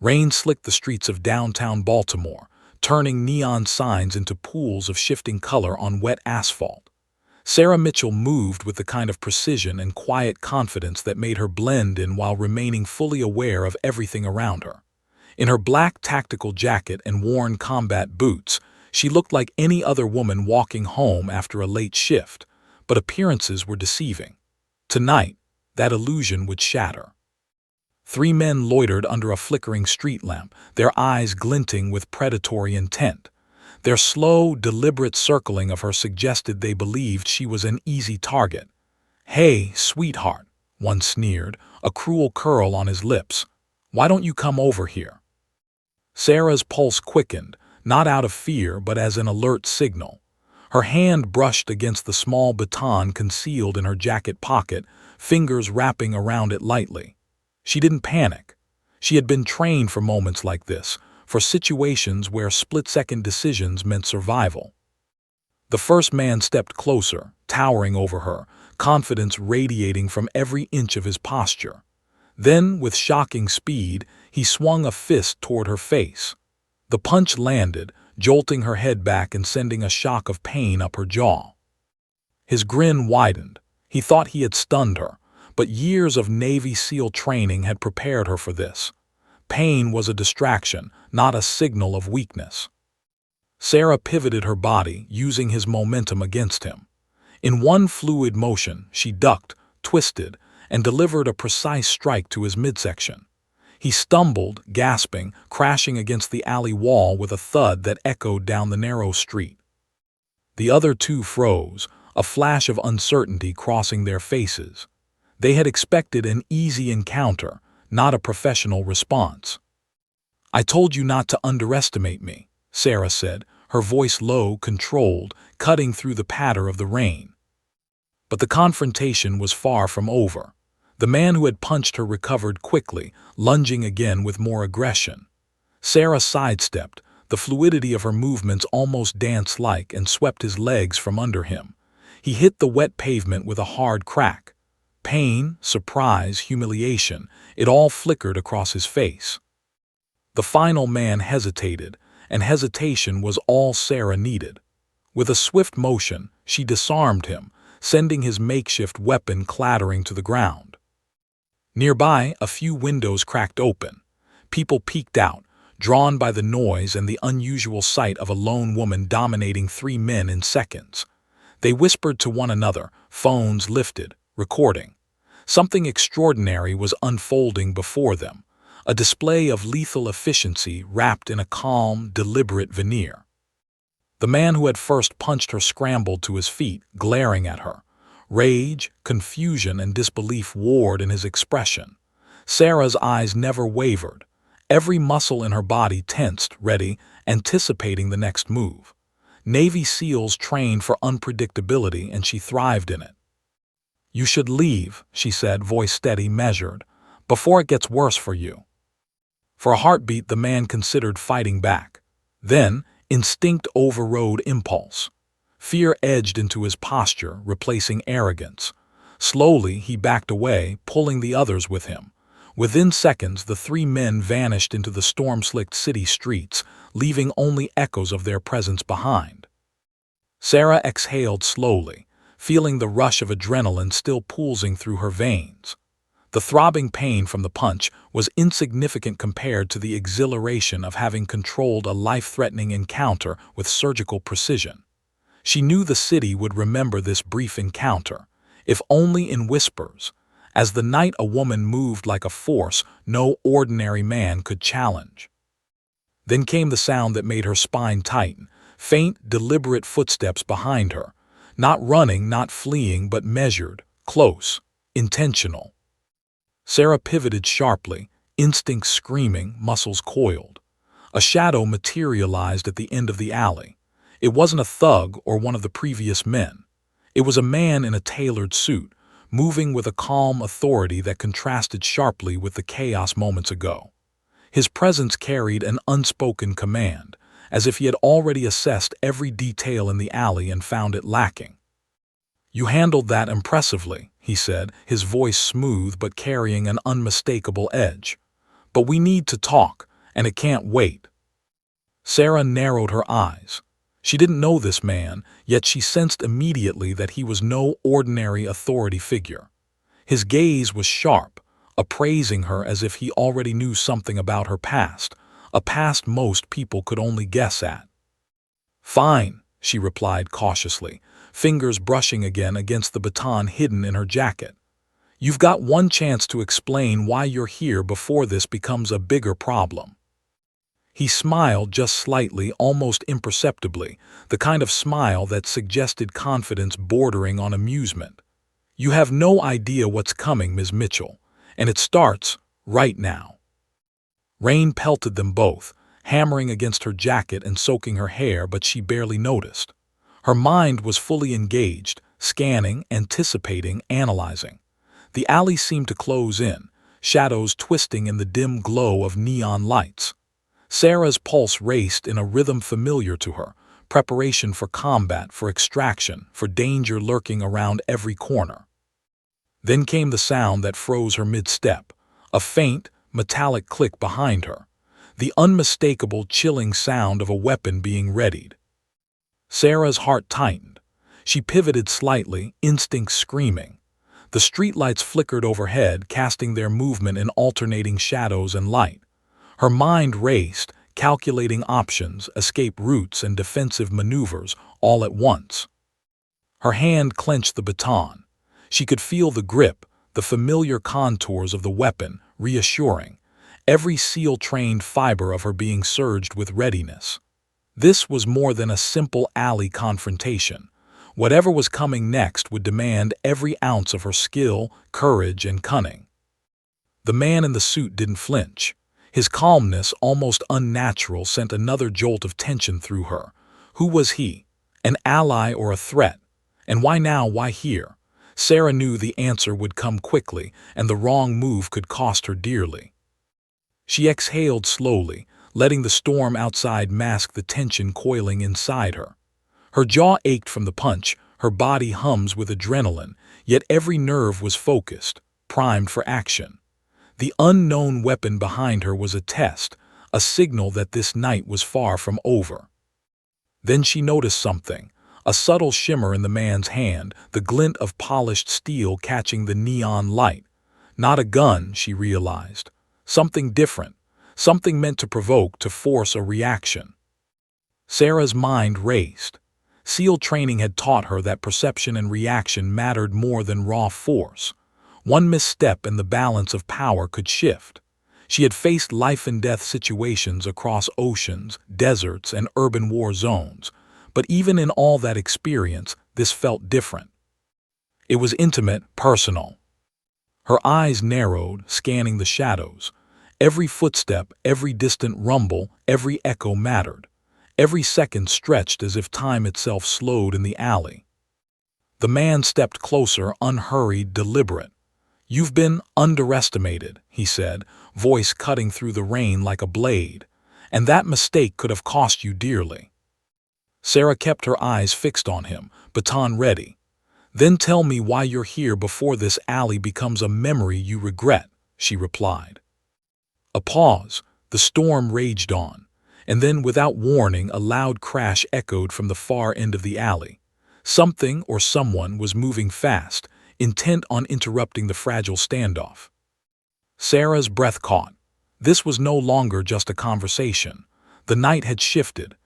Rain slicked the streets of downtown Baltimore, turning neon signs into pools of shifting color on wet asphalt. Sarah Mitchell moved with the kind of precision and quiet confidence that made her blend in while remaining fully aware of everything around her. In her black tactical jacket and worn combat boots, she looked like any other woman walking home after a late shift, but appearances were deceiving. Tonight, that illusion would shatter. Three men loitered under a flickering street lamp, their eyes glinting with predatory intent. Their slow, deliberate circling of her suggested they believed she was an easy target. "Hey, sweetheart," one sneered, a cruel curl on his lips. "Why don't you come over here?" Sarah's pulse quickened, not out of fear but as an alert signal. Her hand brushed against the small baton concealed in her jacket pocket, fingers wrapping around it lightly. She didn't panic. She had been trained for moments like this, for situations where split-second decisions meant survival. The first man stepped closer, towering over her, confidence radiating from every inch of his posture. Then, with shocking speed, he swung a fist toward her face. The punch landed, jolting her head back and sending a shock of pain up her jaw. His grin widened. He thought he had stunned her, but years of Navy SEAL training had prepared her for this. Pain was a distraction, not a signal of weakness. Sarah pivoted her body, using his momentum against him. In one fluid motion, she ducked, twisted, and delivered a precise strike to his midsection. He stumbled, gasping, crashing against the alley wall with a thud that echoed down the narrow street. The other two froze, a flash of uncertainty crossing their faces. They had expected an easy encounter, not a professional response. "I told you not to underestimate me," Sarah said, her voice low, controlled, cutting through the patter of the rain. But the confrontation was far from over. The man who had punched her recovered quickly, lunging again with more aggression. Sarah sidestepped, the fluidity of her movements almost dance-like, and swept his legs from under him. He hit the wet pavement with a hard crack. Pain, surprise, humiliation, it all flickered across his face. The final man hesitated, and hesitation was all Sarah needed. With a swift motion, she disarmed him, sending his makeshift weapon clattering to the ground. Nearby, a few windows cracked open. People peeked out, drawn by the noise and the unusual sight of a lone woman dominating three men in seconds. They whispered to one another, phones lifted, recording. Something extraordinary was unfolding before them, a display of lethal efficiency wrapped in a calm, deliberate veneer. The man who had first punched her scrambled to his feet, glaring at her. Rage, confusion, and disbelief warred in his expression. Sarah's eyes never wavered. Every muscle in her body tensed, ready, anticipating the next move. Navy SEALs trained for unpredictability, and she thrived in it. "You should leave," she said, voice steady, measured, "before it gets worse for you." For a heartbeat, the man considered fighting back. Then, instinct overrode impulse. Fear edged into his posture, replacing arrogance. Slowly, he backed away, pulling the others with him. Within seconds, the three men vanished into the storm-slicked city streets, leaving only echoes of their presence behind. Sarah exhaled slowly, feeling the rush of adrenaline still pulsing through her veins. The throbbing pain from the punch was insignificant compared to the exhilaration of having controlled a life-threatening encounter with surgical precision. She knew the city would remember this brief encounter, if only in whispers, as the night a woman moved like a force no ordinary man could challenge. Then came the sound that made her spine tighten, faint, deliberate footsteps behind her, not running, not fleeing, but measured, close, intentional. Sarah pivoted sharply, instincts screaming, muscles coiled. A shadow materialized at the end of the alley. It wasn't a thug or one of the previous men. It was a man in a tailored suit, moving with a calm authority that contrasted sharply with the chaos moments ago. His presence carried an unspoken command, as if he had already assessed every detail in the alley and found it lacking. "You handled that impressively," he said, his voice smooth but carrying an unmistakable edge. But we need to talk, and it can't wait. Sarah narrowed her eyes. She didn't know this man, yet she sensed immediately that he was no ordinary authority figure. His gaze was sharp, appraising her as if he already knew something about her past, a past most people could only guess at. "Fine," she replied cautiously, fingers brushing again against the baton hidden in her jacket. "You've got one chance to explain why you're here before this becomes a bigger problem." He smiled just slightly, almost imperceptibly, the kind of smile that suggested confidence bordering on amusement. "You have no idea what's coming, Ms. Mitchell, and it starts right now." Rain pelted them both, hammering against her jacket and soaking her hair, but she barely noticed. Her mind was fully engaged, scanning, anticipating, analyzing. The alley seemed to close in, shadows twisting in the dim glow of neon lights. Sarah's pulse raced in a rhythm familiar to her, preparation for combat, for extraction, for danger lurking around every corner. Then came the sound that froze her mid-step, a faint, metallic click behind her, the unmistakable, chilling sound of a weapon being readied. Sarah's heart tightened. She pivoted slightly, instinct screaming. The streetlights flickered overhead, casting their movement in alternating shadows and light. Her mind raced, calculating options, escape routes, and defensive maneuvers all at once. Her hand clenched the baton. She could feel the grip, the familiar contours of the weapon, reassuring, every SEAL-trained fiber of her being surged with readiness. This was more than a simple alley confrontation. Whatever was coming next would demand every ounce of her skill, courage, and cunning. The man in the suit didn't flinch. His calmness, almost unnatural, sent another jolt of tension through her. Who was he? An ally or a threat? And why now, why here? Sarah knew the answer would come quickly, and the wrong move could cost her dearly. She exhaled slowly, letting the storm outside mask the tension coiling inside her. Her jaw ached from the punch, her body hums with adrenaline, yet every nerve was focused, primed for action. The unknown weapon behind her was a test, a signal that this night was far from over. Then she noticed something, a subtle shimmer in the man's hand, the glint of polished steel catching the neon light. Not a gun, she realized. Something different, something meant to provoke, to force a reaction. Sarah's mind raced. SEAL training had taught her that perception and reaction mattered more than raw force. One misstep and the balance of power could shift. She had faced life-and-death situations across oceans, deserts, and urban war zones, but even in all that experience, this felt different. It was intimate, personal. Her eyes narrowed, scanning the shadows. Every footstep, every distant rumble, every echo mattered. Every second stretched as if time itself slowed in the alley. The man stepped closer, unhurried, deliberate. "You've been underestimated," he said, voice cutting through the rain like a blade. "And that mistake could have cost you dearly." Sarah kept her eyes fixed on him, baton ready. "Then tell me why you're here before this alley becomes a memory you regret," she replied. A pause. The storm raged on. And then, without warning, a loud crash echoed from the far end of the alley. Something or someone was moving fast, intent on interrupting the fragile standoff. Sarah's breath caught. This was no longer just a conversation. The night had shifted.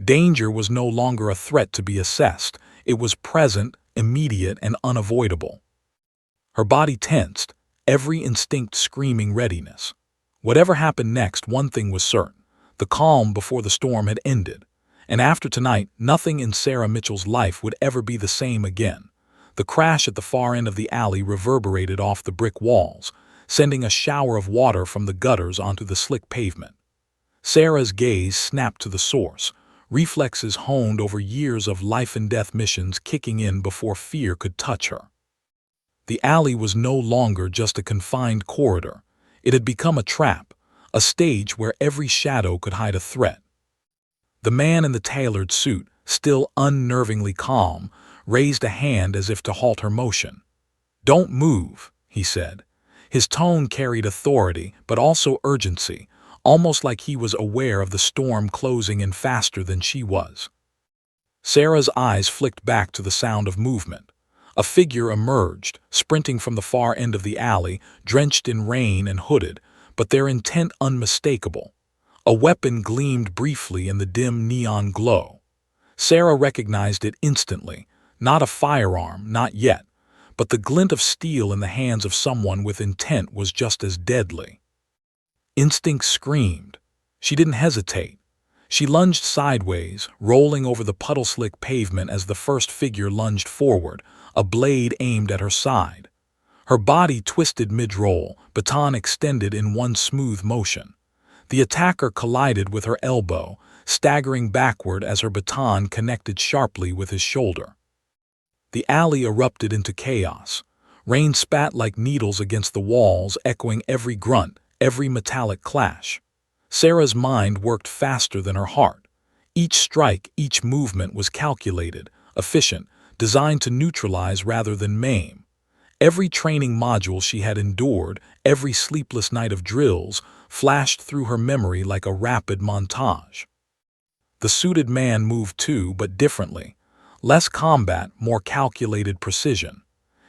Danger was no longer a threat to be assessed. It was present, immediate, and unavoidable. Her body tensed, every instinct screaming readiness. Whatever happened next, one thing was certain. The calm before the storm had ended. And after tonight, nothing in Sarah Mitchell's life would ever be the same again. The crash at the far end of the alley reverberated off the brick walls, sending a shower of water from the gutters onto the slick pavement. Sarah's gaze snapped to the source, reflexes honed over years of life-and-death missions kicking in before fear could touch her. The alley was no longer just a confined corridor. It had become a trap, a stage where every shadow could hide a threat. The man in the tailored suit, still unnervingly calm, raised a hand as if to halt her motion. "Don't move," he said. His tone carried authority, but also urgency, almost like he was aware of the storm closing in faster than she was. Sarah's eyes flicked back to the sound of movement. A figure emerged, sprinting from the far end of the alley, drenched in rain and hooded, but their intent unmistakable. A weapon gleamed briefly in the dim neon glow. Sarah recognized it instantly. Not a firearm, not yet, but the glint of steel in the hands of someone with intent was just as deadly. Instinct screamed. She didn't hesitate. She lunged sideways, rolling over the puddle-slick pavement as the first figure lunged forward, a blade aimed at her side. Her body twisted mid-roll, baton extended in one smooth motion. The attacker collided with her elbow, staggering backward as her baton connected sharply with his shoulder. The alley erupted into chaos. Rain spat like needles against the walls, echoing every grunt, every metallic clash. Sarah's mind worked faster than her heart. Each strike, each movement was calculated, efficient, designed to neutralize rather than maim. Every training module she had endured, every sleepless night of drills, flashed through her memory like a rapid montage. The suited man moved too, but differently. Less combat, more calculated precision.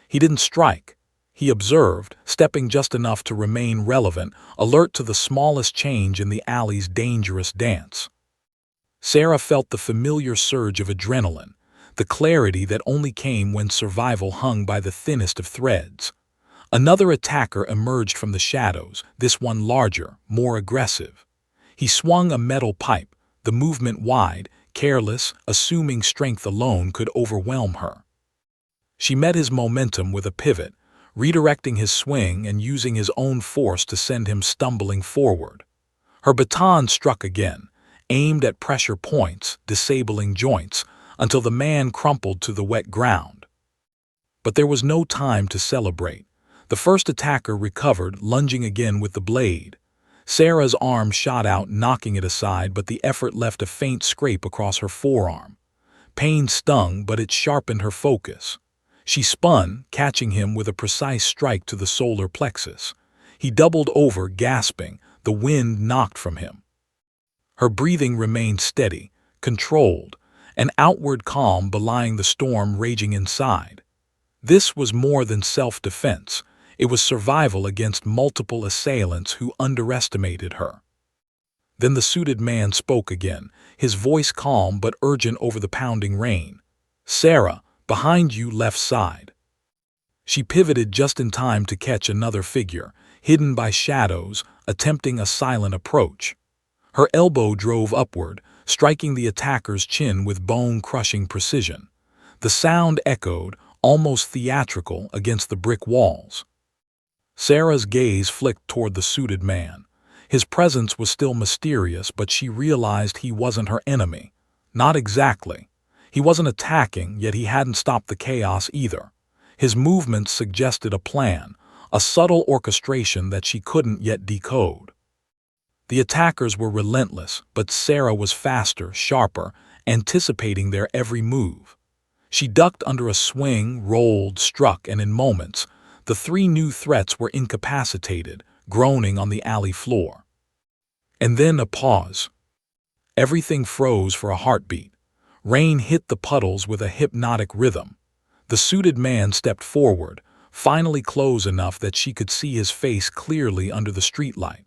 He didn't strike. He observed, stepping just enough to remain relevant, alert to the smallest change in the alley's dangerous dance. Sarah felt the familiar surge of adrenaline, the clarity that only came when survival hung by the thinnest of threads. Another attacker emerged from the shadows, this one larger, more aggressive. He swung a metal pipe, the movement wide, careless, assuming strength alone could overwhelm her. She met his momentum with a pivot, redirecting his swing and using his own force to send him stumbling forward. Her baton struck again, aimed at pressure points, disabling joints, until the man crumpled to the wet ground. But there was no time to celebrate. The first attacker recovered, lunging again with the blade. Sarah's arm shot out, knocking it aside, but the effort left a faint scrape across her forearm. Pain stung, but it sharpened her focus. She spun, catching him with a precise strike to the solar plexus. He doubled over, gasping, the wind knocked from him. Her breathing remained steady, controlled, an outward calm belying the storm raging inside. This was more than self-defense. It was survival against multiple assailants who underestimated her. Then the suited man spoke again, his voice calm but urgent over the pounding rain. "Sarah, behind you, left side." She pivoted just in time to catch another figure, hidden by shadows, attempting a silent approach. Her elbow drove upward, striking the attacker's chin with bone-crushing precision. The sound echoed, almost theatrical, against the brick walls. Sarah's gaze flicked toward the suited man. His presence was still mysterious, but she realized he wasn't her enemy. Not exactly. He wasn't attacking, yet he hadn't stopped the chaos either. His movements suggested a plan, a subtle orchestration that she couldn't yet decode. The attackers were relentless, but Sarah was faster, sharper, anticipating their every move. She ducked under a swing, rolled, struck, and in moments, the three new threats were incapacitated, groaning on the alley floor. And then a pause. Everything froze for a heartbeat. Rain hit the puddles with a hypnotic rhythm. The suited man stepped forward, finally close enough that she could see his face clearly under the streetlight.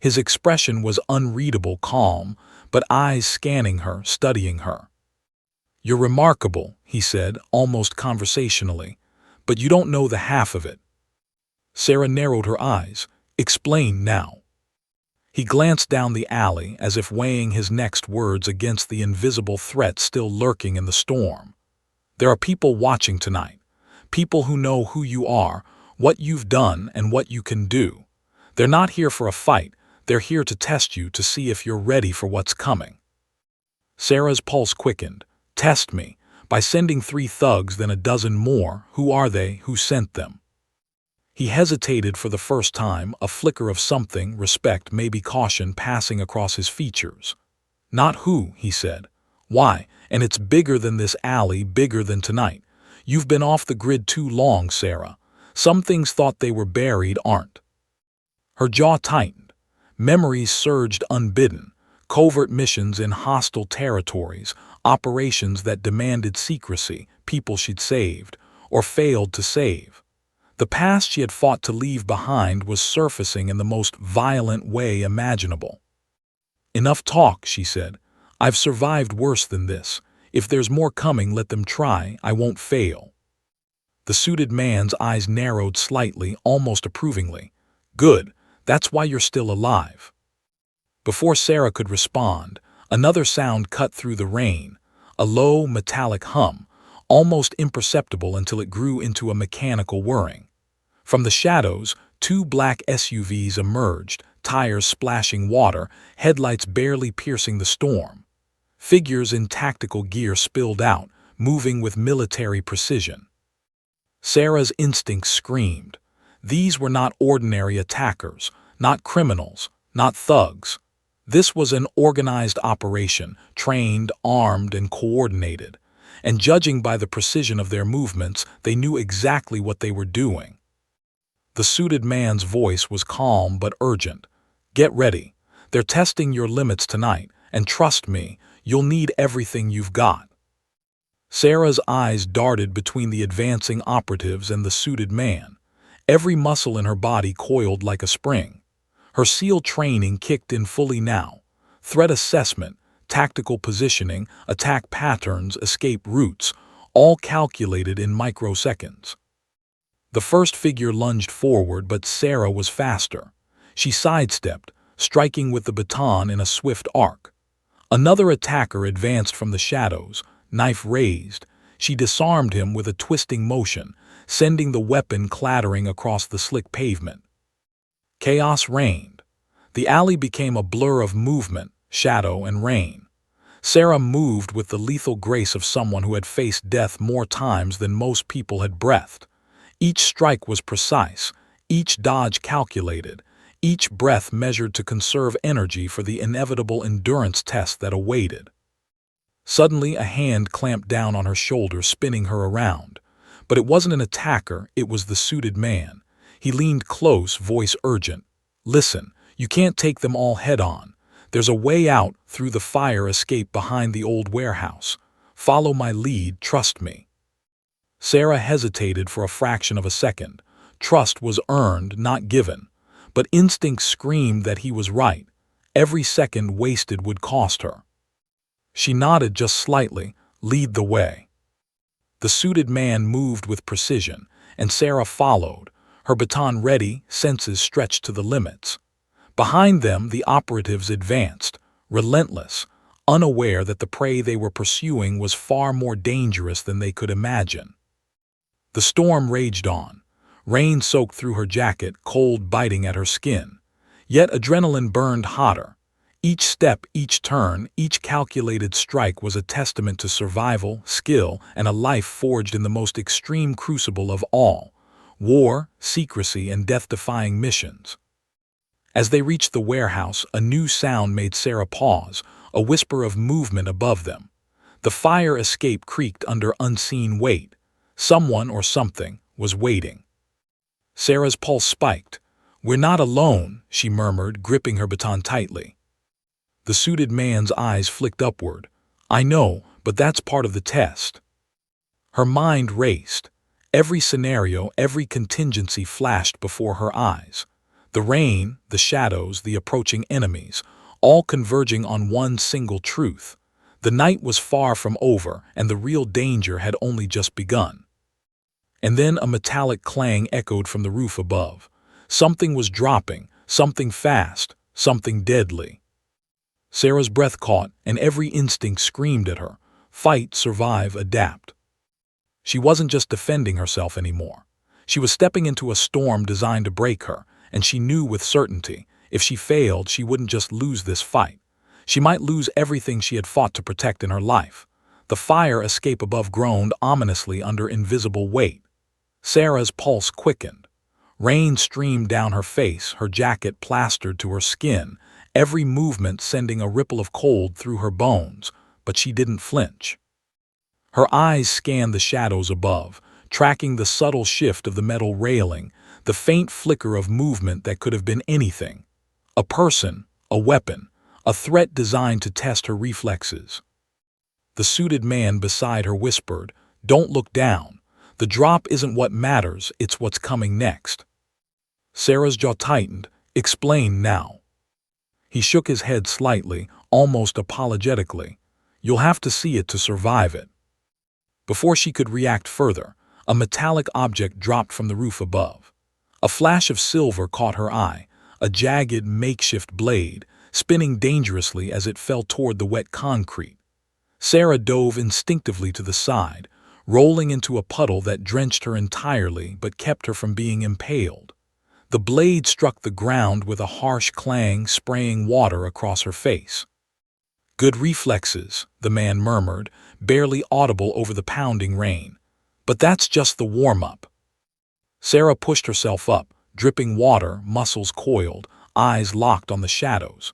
His expression was unreadable calm, but eyes scanning her, studying her. "You're remarkable," he said, almost conversationally, "but you don't know the half of it." Sarah narrowed her eyes. "Explain now." He glanced down the alley as if weighing his next words against the invisible threat still lurking in the storm. "There are people watching tonight. People who know who you are, what you've done, and what you can do. They're not here for a fight. They're here to test you, to see if you're ready for what's coming." Sarah's pulse quickened. "Test me. By sending 3 thugs, then a dozen more. Who are they? Who sent them?" He hesitated for the first time, a flicker of something, respect, maybe caution, passing across his features. "Not who," he said. "Why, and it's bigger than this alley, bigger than tonight. You've been off the grid too long, Sarah. Some things thought they were buried aren't. Her jaw tightened. Memories surged unbidden. Covert missions in hostile territories, operations that demanded secrecy, people she'd saved, or failed to save. The past she had fought to leave behind was surfacing in the most violent way imaginable. "Enough talk," she said. "I've survived worse than this. If there's more coming, let them try. I won't fail." The suited man's eyes narrowed slightly, almost approvingly. "Good. That's why you're still alive." Before Sarah could respond, another sound cut through the rain, a low, metallic hum, almost imperceptible until it grew into a mechanical whirring. From the shadows, two black SUVs emerged, tires splashing water, headlights barely piercing the storm. Figures in tactical gear spilled out, moving with military precision. Sarah's instincts screamed. These were not ordinary attackers, not criminals, not thugs. This was an organized operation, trained, armed, and coordinated. And judging by the precision of their movements, they knew exactly what they were doing. The suited man's voice was calm but urgent. "Get ready. They're testing your limits tonight, and trust me, you'll need everything you've got." Sarah's eyes darted between the advancing operatives and the suited man. Every muscle in her body coiled like a spring. Her SEAL training kicked in fully now. Threat assessment, tactical positioning, attack patterns, escape routes, all calculated in microseconds. The first figure lunged forward, but Sarah was faster. She sidestepped, striking with the baton in a swift arc. Another attacker advanced from the shadows, knife raised. She disarmed him with a twisting motion, sending the weapon clattering across the slick pavement. Chaos reigned. The alley became a blur of movement, shadow, and rain. Sarah moved with the lethal grace of someone who had faced death more times than most people had breathed. Each strike was precise, each dodge calculated, each breath measured to conserve energy for the inevitable endurance test that awaited. Suddenly, a hand clamped down on her shoulder, spinning her around. But it wasn't an attacker, it was the suited man. He leaned close, voice urgent. "Listen, you can't take them all head-on. There's a way out through the fire escape behind the old warehouse. Follow my lead, trust me." Sarah hesitated for a fraction of a second. Trust was earned, not given. But instinct screamed that he was right. Every second wasted would cost her. She nodded just slightly. "Lead the way." The suited man moved with precision, and Sarah followed, her baton ready, senses stretched to the limits. Behind them, the operatives advanced, relentless, unaware that the prey they were pursuing was far more dangerous than they could imagine. The storm raged on. Rain soaked through her jacket, cold biting at her skin. Yet adrenaline burned hotter. Each step, each turn, each calculated strike was a testament to survival, skill, and a life forged in the most extreme crucible of all: war, secrecy, and death-defying missions. As they reached the warehouse, a new sound made Sarah pause, a whisper of movement above them. The fire escape creaked under unseen weight. Someone or something was waiting. Sarah's pulse spiked. "We're not alone," she murmured, gripping her baton tightly. The suited man's eyes flicked upward. "I know, but that's part of the test." Her mind raced. Every scenario, every contingency flashed before her eyes. The rain, the shadows, the approaching enemies, all converging on one single truth. The night was far from over, and the real danger had only just begun. And then a metallic clang echoed from the roof above. Something was dropping, something fast, something deadly. Sarah's breath caught, and every instinct screamed at her. Fight, survive, adapt. She wasn't just defending herself anymore. She was stepping into a storm designed to break her, and she knew with certainty, if she failed, she wouldn't just lose this fight. She might lose everything she had fought to protect in her life. The fire escape above groaned ominously under invisible weight. Sarah's pulse quickened. Rain streamed down her face, her jacket plastered to her skin, every movement sending a ripple of cold through her bones, but she didn't flinch. Her eyes scanned the shadows above, tracking the subtle shift of the metal railing, the faint flicker of movement that could have been anything. A person, a weapon, a threat designed to test her reflexes. The suited man beside her whispered, "Don't look down. The drop isn't what matters, it's what's coming next." Sarah's jaw tightened. "Explain now." He shook his head slightly, almost apologetically. "You'll have to see it to survive it." Before she could react further, a metallic object dropped from the roof above. A flash of silver caught her eye, a jagged makeshift blade, spinning dangerously as it fell toward the wet concrete. Sarah dove instinctively to the side, rolling into a puddle that drenched her entirely but kept her from being impaled. The blade struck the ground with a harsh clang, spraying water across her face. "Good reflexes," the man murmured, barely audible over the pounding rain. "But that's just the warm-up." Sarah pushed herself up, dripping water, muscles coiled, eyes locked on the shadows.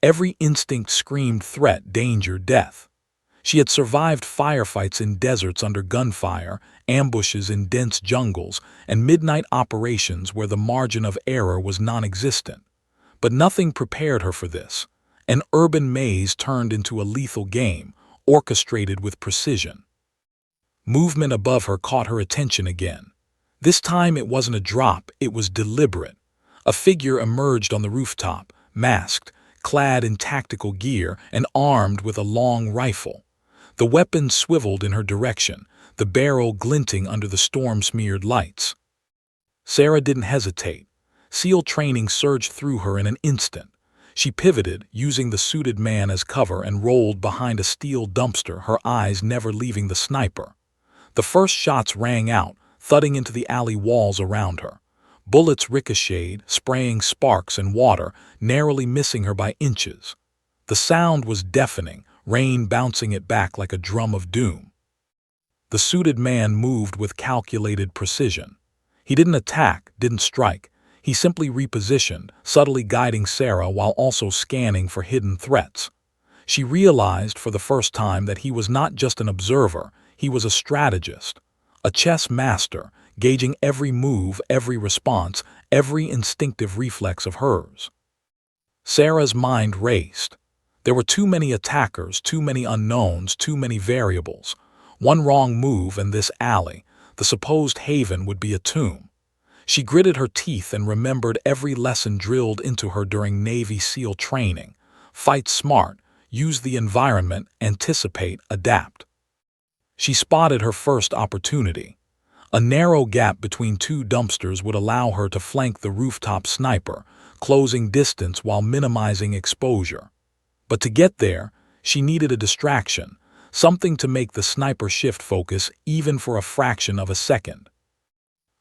Every instinct screamed threat, danger, death. She had survived firefights in deserts under gunfire, ambushes in dense jungles, and midnight operations where the margin of error was non-existent. But nothing prepared her for this. An urban maze turned into a lethal game, orchestrated with precision. Movement above her caught her attention again. This time it wasn't a drop, it was deliberate. A figure emerged on the rooftop, masked, clad in tactical gear, and armed with a long rifle. The weapon swiveled in her direction, the barrel glinting under the storm-smeared lights. Sarah didn't hesitate. SEAL training surged through her in an instant. She pivoted, using the suited man as cover, and rolled behind a steel dumpster, her eyes never leaving the sniper. The first shots rang out, thudding into the alley walls around her. Bullets ricocheted, spraying sparks and water, narrowly missing her by inches. The sound was deafening, rain bouncing it back like a drum of doom. The suited man moved with calculated precision. He didn't attack, didn't strike. He simply repositioned, subtly guiding Sarah while also scanning for hidden threats. She realized for the first time that he was not just an observer, he was a strategist, a chess master, gauging every move, every response, every instinctive reflex of hers. Sarah's mind raced. There were too many attackers, too many unknowns, too many variables. One wrong move and this alley, the supposed haven, would be a tomb. She gritted her teeth and remembered every lesson drilled into her during Navy SEAL training. Fight smart, use the environment, anticipate, adapt. She spotted her first opportunity. A narrow gap between two dumpsters would allow her to flank the rooftop sniper, closing distance while minimizing exposure. But to get there, she needed a distraction, something to make the sniper shift focus even for a fraction of a second.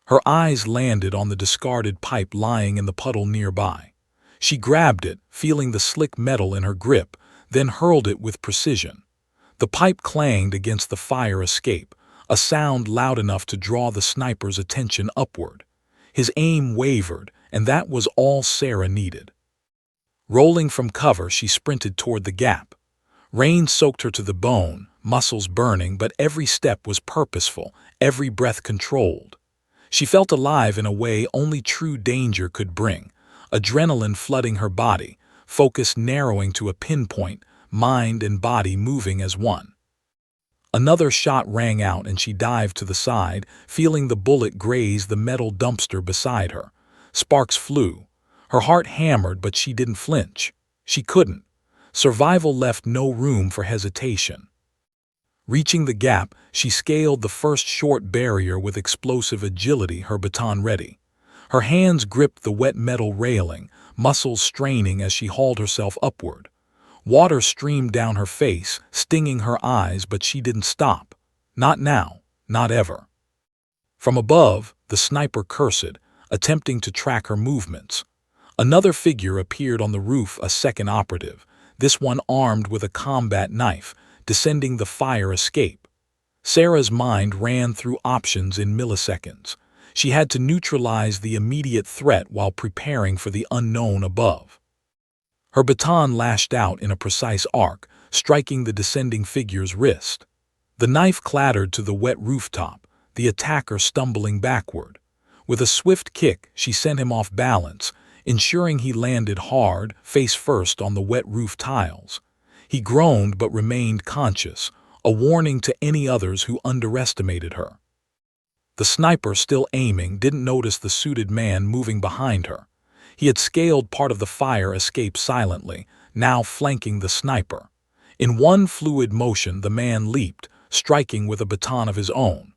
Her eyes landed on the discarded pipe lying in the puddle nearby. She grabbed it, feeling the slick metal in her grip, then hurled it with precision. The pipe clanged against the fire escape, a sound loud enough to draw the sniper's attention upward. His aim wavered, and that was all Sarah needed. Rolling from cover, she sprinted toward the gap. Rain soaked her to the bone, muscles burning, but every step was purposeful, every breath controlled. She felt alive in a way only true danger could bring, adrenaline flooding her body, focus narrowing to a pinpoint, mind and body moving as one. Another shot rang out and she dived to the side, feeling the bullet graze the metal dumpster beside her. Sparks flew. Her heart hammered, but she didn't flinch. She couldn't. Survival left no room for hesitation. Reaching the gap, she scaled the first short barrier with explosive agility, her baton ready. Her hands gripped the wet metal railing, muscles straining as she hauled herself upward. Water streamed down her face, stinging her eyes, but she didn't stop. Not now, not ever. From above, the sniper cursed, attempting to track her movements. Another figure appeared on the roof, a second operative, this one armed with a combat knife, descending the fire escape. Sarah's mind ran through options in milliseconds. She had to neutralize the immediate threat while preparing for the unknown above. Her baton lashed out in a precise arc, striking the descending figure's wrist. The knife clattered to the wet rooftop, the attacker stumbling backward. With a swift kick, she sent him off balance, ensuring he landed hard, face first on the wet roof tiles. He groaned but remained conscious, a warning to any others who underestimated her. The sniper, still aiming, didn't notice the suited man moving behind her. He had scaled part of the fire escape silently, now flanking the sniper. In one fluid motion, the man leaped, striking with a baton of his own.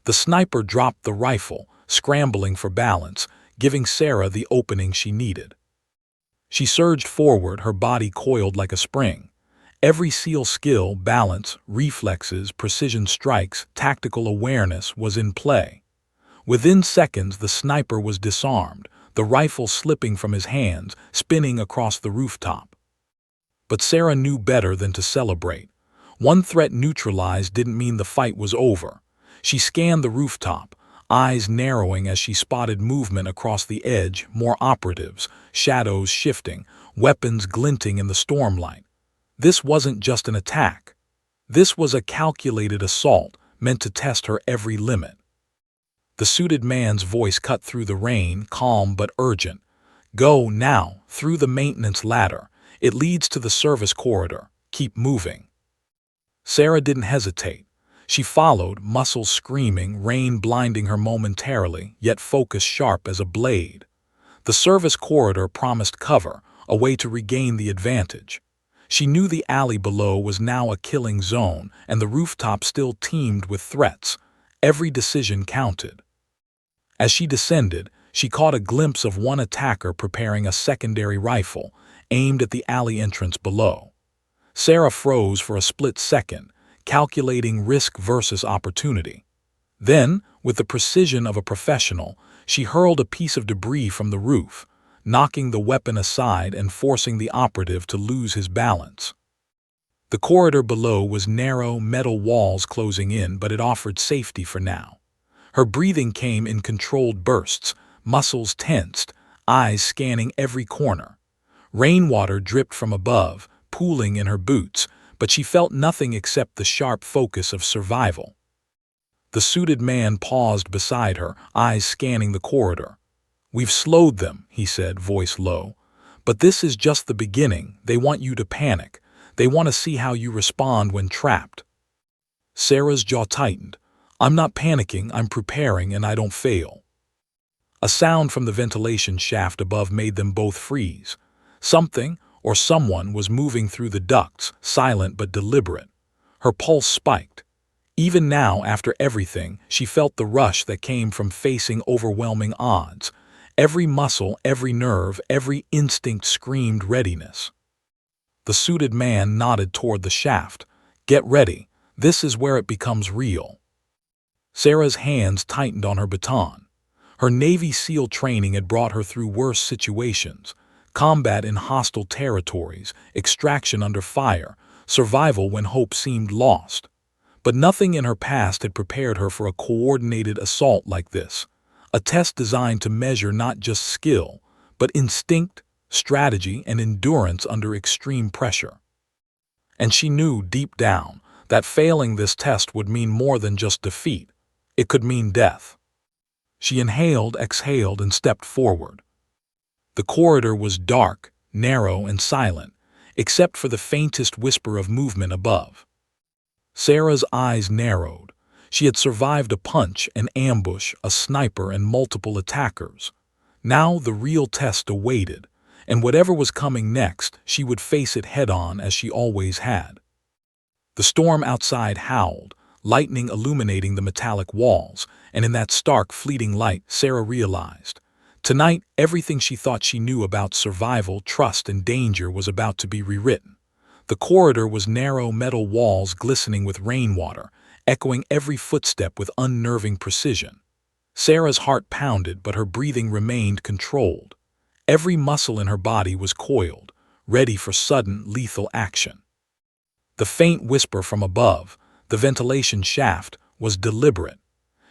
The sniper dropped the rifle, scrambling for balance, giving Sarah the opening she needed. She surged forward, her body coiled like a spring. Every SEAL skill, balance, reflexes, precision strikes, tactical awareness was in play. Within seconds, the sniper was disarmed, the rifle slipping from his hands, spinning across the rooftop. But Sarah knew better than to celebrate. One threat neutralized didn't mean the fight was over. She scanned the rooftop, eyes narrowing as she spotted movement across the edge, more operatives, shadows shifting, weapons glinting in the stormlight. This wasn't just an attack. This was a calculated assault meant to test her every limit. The suited man's voice cut through the rain, calm but urgent. "Go now, through the maintenance ladder. It leads to the service corridor. Keep moving." Sarah didn't hesitate. She followed, muscles screaming, rain blinding her momentarily, yet focus sharp as a blade. The service corridor promised cover, a way to regain the advantage. She knew the alley below was now a killing zone, and the rooftop still teemed with threats. Every decision counted. As she descended, she caught a glimpse of one attacker preparing a secondary rifle, aimed at the alley entrance below. Sarah froze for a split second, calculating risk versus opportunity. Then, with the precision of a professional, she hurled a piece of debris from the roof, knocking the weapon aside and forcing the operative to lose his balance. The corridor below was narrow, metal walls closing in, but it offered safety for now. Her breathing came in controlled bursts, muscles tensed, eyes scanning every corner. Rainwater dripped from above, pooling in her boots, but she felt nothing except the sharp focus of survival. The suited man paused beside her, eyes scanning the corridor. "We've slowed them," he said, voice low. "But this is just the beginning. They want you to panic. They want to see how you respond when trapped." Sarah's jaw tightened. "I'm not panicking, I'm preparing, and I don't fail." A sound from the ventilation shaft above made them both freeze. Something, or someone, was moving through the ducts, silent but deliberate. Her pulse spiked. Even now, after everything, she felt the rush that came from facing overwhelming odds. Every muscle, every nerve, every instinct screamed readiness. The suited man nodded toward the shaft. "Get ready. This is where it becomes real." Sarah's hands tightened on her baton. Her Navy SEAL training had brought her through worse situations. Combat in hostile territories, extraction under fire, survival when hope seemed lost. But nothing in her past had prepared her for a coordinated assault like this, a test designed to measure not just skill, but instinct, strategy, and endurance under extreme pressure. And she knew deep down that failing this test would mean more than just defeat. It could mean death. She inhaled, exhaled, and stepped forward. The corridor was dark, narrow, and silent, except for the faintest whisper of movement above. Sarah's eyes narrowed. She had survived a punch, an ambush, a sniper, and multiple attackers. Now the real test awaited, and whatever was coming next, she would face it head-on as she always had. The storm outside howled, lightning illuminating the metallic walls, and in that stark, fleeting light, Sarah realized. Tonight, everything she thought she knew about survival, trust, and danger was about to be rewritten. The corridor was narrow, metal walls glistening with rainwater, echoing every footstep with unnerving precision. Sarah's heart pounded, but her breathing remained controlled. Every muscle in her body was coiled, ready for sudden, lethal action. The faint whisper from above, the ventilation shaft, was deliberate.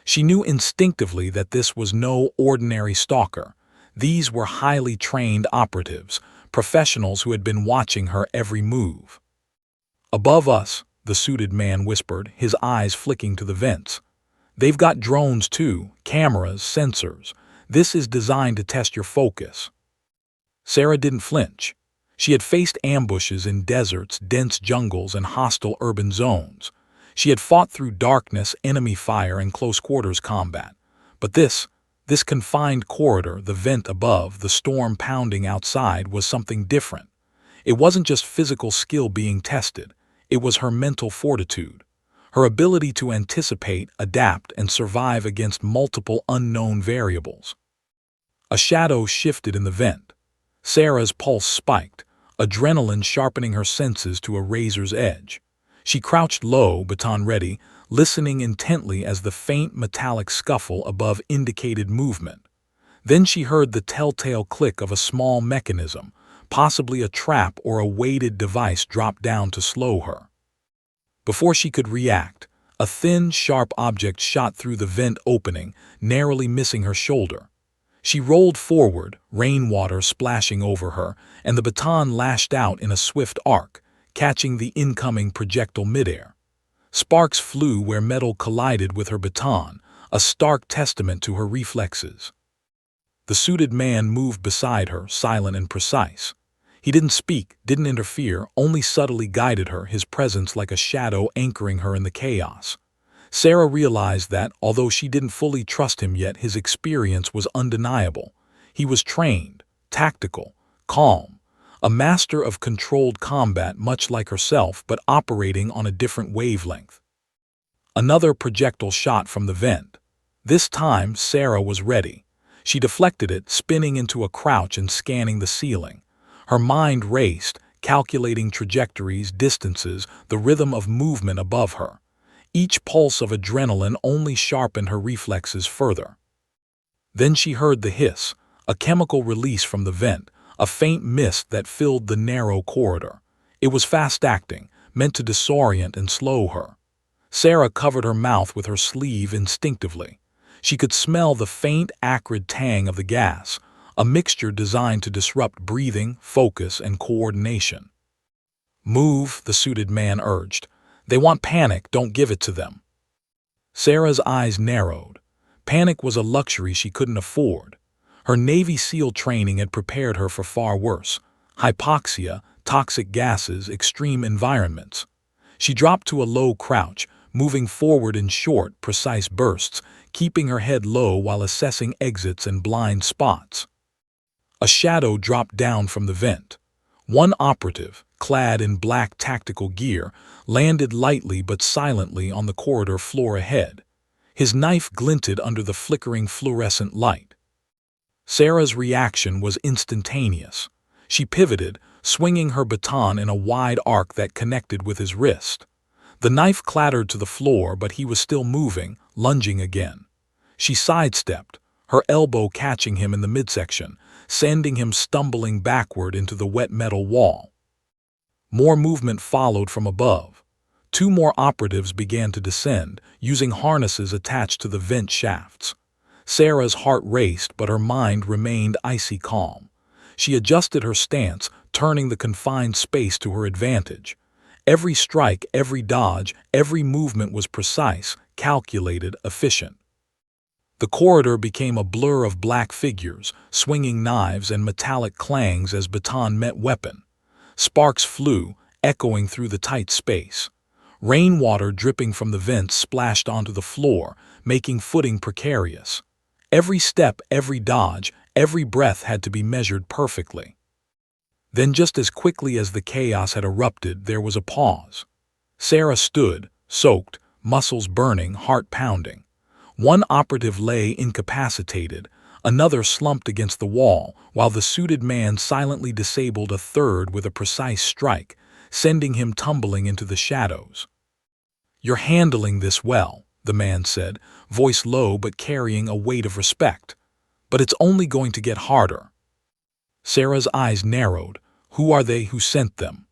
She knew instinctively that this was no ordinary stalker. These were highly trained operatives, professionals who had been watching her every move. "Above us," the suited man whispered, his eyes flicking to the vents. They've got drones too, cameras, sensors. This is designed to test your focus." Sarah didn't flinch. She had faced ambushes in deserts, dense jungles, and hostile urban zones. She had fought through darkness, enemy fire, and close-quarters combat. But this confined corridor, the vent above, the storm pounding outside, was something different. It wasn't just physical skill being tested. It was her mental fortitude, her ability to anticipate, adapt, and survive against multiple unknown variables. A shadow shifted in the vent. Sarah's pulse spiked, adrenaline sharpening her senses to a razor's edge. She crouched low, baton ready, listening intently as the faint metallic scuffle above indicated movement. Then she heard the telltale click of a small mechanism, possibly a trap or a weighted device, drop down to slow her. Before she could react, a thin, sharp object shot through the vent opening, narrowly missing her shoulder. She rolled forward, rainwater splashing over her, and the baton lashed out in a swift arc, catching the incoming projectile midair. Sparks flew where metal collided with her baton, a stark testament to her reflexes. The suited man moved beside her, silent and precise. He didn't speak, didn't interfere, only subtly guided her, his presence like a shadow anchoring her in the chaos. Sarah realized that, although she didn't fully trust him yet, his experience was undeniable. He was trained, tactical, calm, a master of controlled combat, much like herself, but operating on a different wavelength. Another projectile shot from the vent. This time, Sarah was ready. She deflected it, spinning into a crouch and scanning the ceiling. Her mind raced, calculating trajectories, distances, the rhythm of movement above her. Each pulse of adrenaline only sharpened her reflexes further. Then she heard the hiss, a chemical release from the vent, a faint mist that filled the narrow corridor. It was fast-acting, meant to disorient and slow her. Sarah covered her mouth with her sleeve instinctively. She could smell the faint, acrid tang of the gas, a mixture designed to disrupt breathing, focus, and coordination. "Move," the suited man urged. "They want panic, don't give it to them." Sarah's eyes narrowed. Panic was a luxury she couldn't afford. Her Navy SEAL training had prepared her for far worse: hypoxia, toxic gases, extreme environments. She dropped to a low crouch, moving forward in short, precise bursts, keeping her head low while assessing exits and blind spots. A shadow dropped down from the vent. One operative, clad in black tactical gear, landed lightly but silently on the corridor floor ahead. His knife glinted under the flickering fluorescent light. Sarah's reaction was instantaneous. She pivoted, swinging her baton in a wide arc that connected with his wrist. The knife clattered to the floor, but he was still moving, lunging again. She sidestepped, her elbow catching him in the midsection, sending him stumbling backward into the wet metal wall. More movement followed from above. Two more operatives began to descend, using harnesses attached to the vent shafts. Sarah's heart raced, but her mind remained icy calm. She adjusted her stance, turning the confined space to her advantage. Every strike, every dodge, every movement was precise, calculated, efficient. The corridor became a blur of black figures, swinging knives and metallic clangs as baton met weapon. Sparks flew, echoing through the tight space. Rainwater dripping from the vents splashed onto the floor, making footing precarious. Every step, every dodge, every breath had to be measured perfectly. Then, just as quickly as the chaos had erupted, there was a pause. Sarah stood, soaked, muscles burning, heart pounding. One operative lay incapacitated, another slumped against the wall, while the suited man silently disabled a third with a precise strike, sending him tumbling into the shadows. "You're handling this well," the man said, voice low but carrying a weight of respect. "But it's only going to get harder." Sarah's eyes narrowed. Who are they? Who sent them?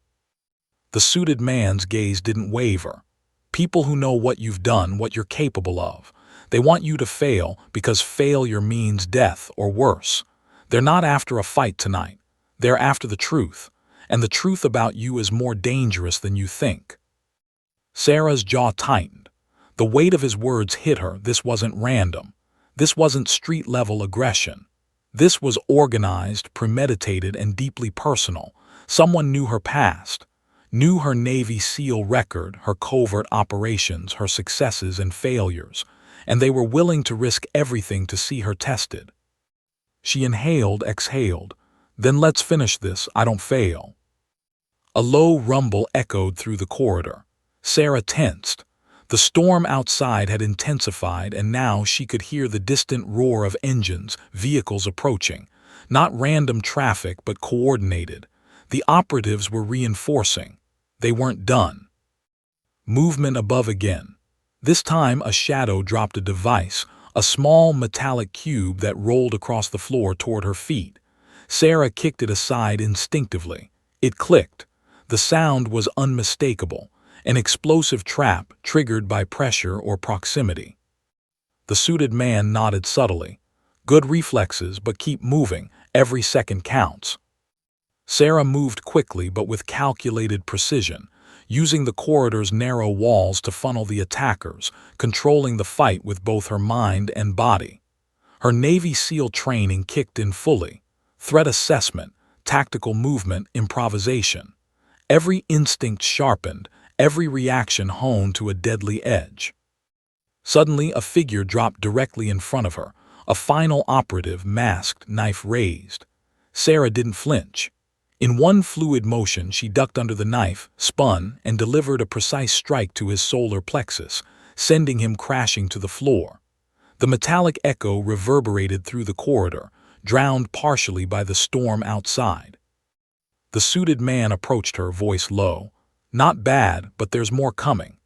The suited man's gaze didn't waver. People who know what you've done, what you're capable of. They want you to fail because failure means death or worse. They're not after a fight tonight. They're after the truth. And the truth about you is more dangerous than you think. Sarah's jaw tightened. The weight of his words hit her. This wasn't random. This wasn't street-level aggression. This was organized, premeditated, and deeply personal. Someone knew her past, knew her Navy SEAL record, her covert operations, her successes and failures, and they were willing to risk everything to see her tested. She inhaled, exhaled. Then let's finish this, I don't fail. A low rumble echoed through the corridor. Sarah tensed. The storm outside had intensified, and now she could hear the distant roar of engines, vehicles approaching. Not random traffic, but coordinated. The operatives were reinforcing. They weren't done. Movement above again. This time a shadow dropped a device, a small metallic cube that rolled across the floor toward her feet. Sarah kicked it aside instinctively. It clicked. The sound was unmistakable. An explosive trap triggered by pressure or proximity. The suited man nodded subtly. Good reflexes, but keep moving. Every second counts. Sarah moved quickly but with calculated precision, using the corridor's narrow walls to funnel the attackers, controlling the fight with both her mind and body. Her Navy SEAL training kicked in fully. Threat assessment, tactical movement, improvisation. Every instinct sharpened, every reaction honed to a deadly edge. Suddenly, a figure dropped directly in front of her, a final operative, masked, knife raised. Sarah didn't flinch. In one fluid motion, she ducked under the knife, spun, and delivered a precise strike to his solar plexus, sending him crashing to the floor. The metallic echo reverberated through the corridor, drowned partially by the storm outside. The suited man approached her, voice low. Not bad, but there's more coming.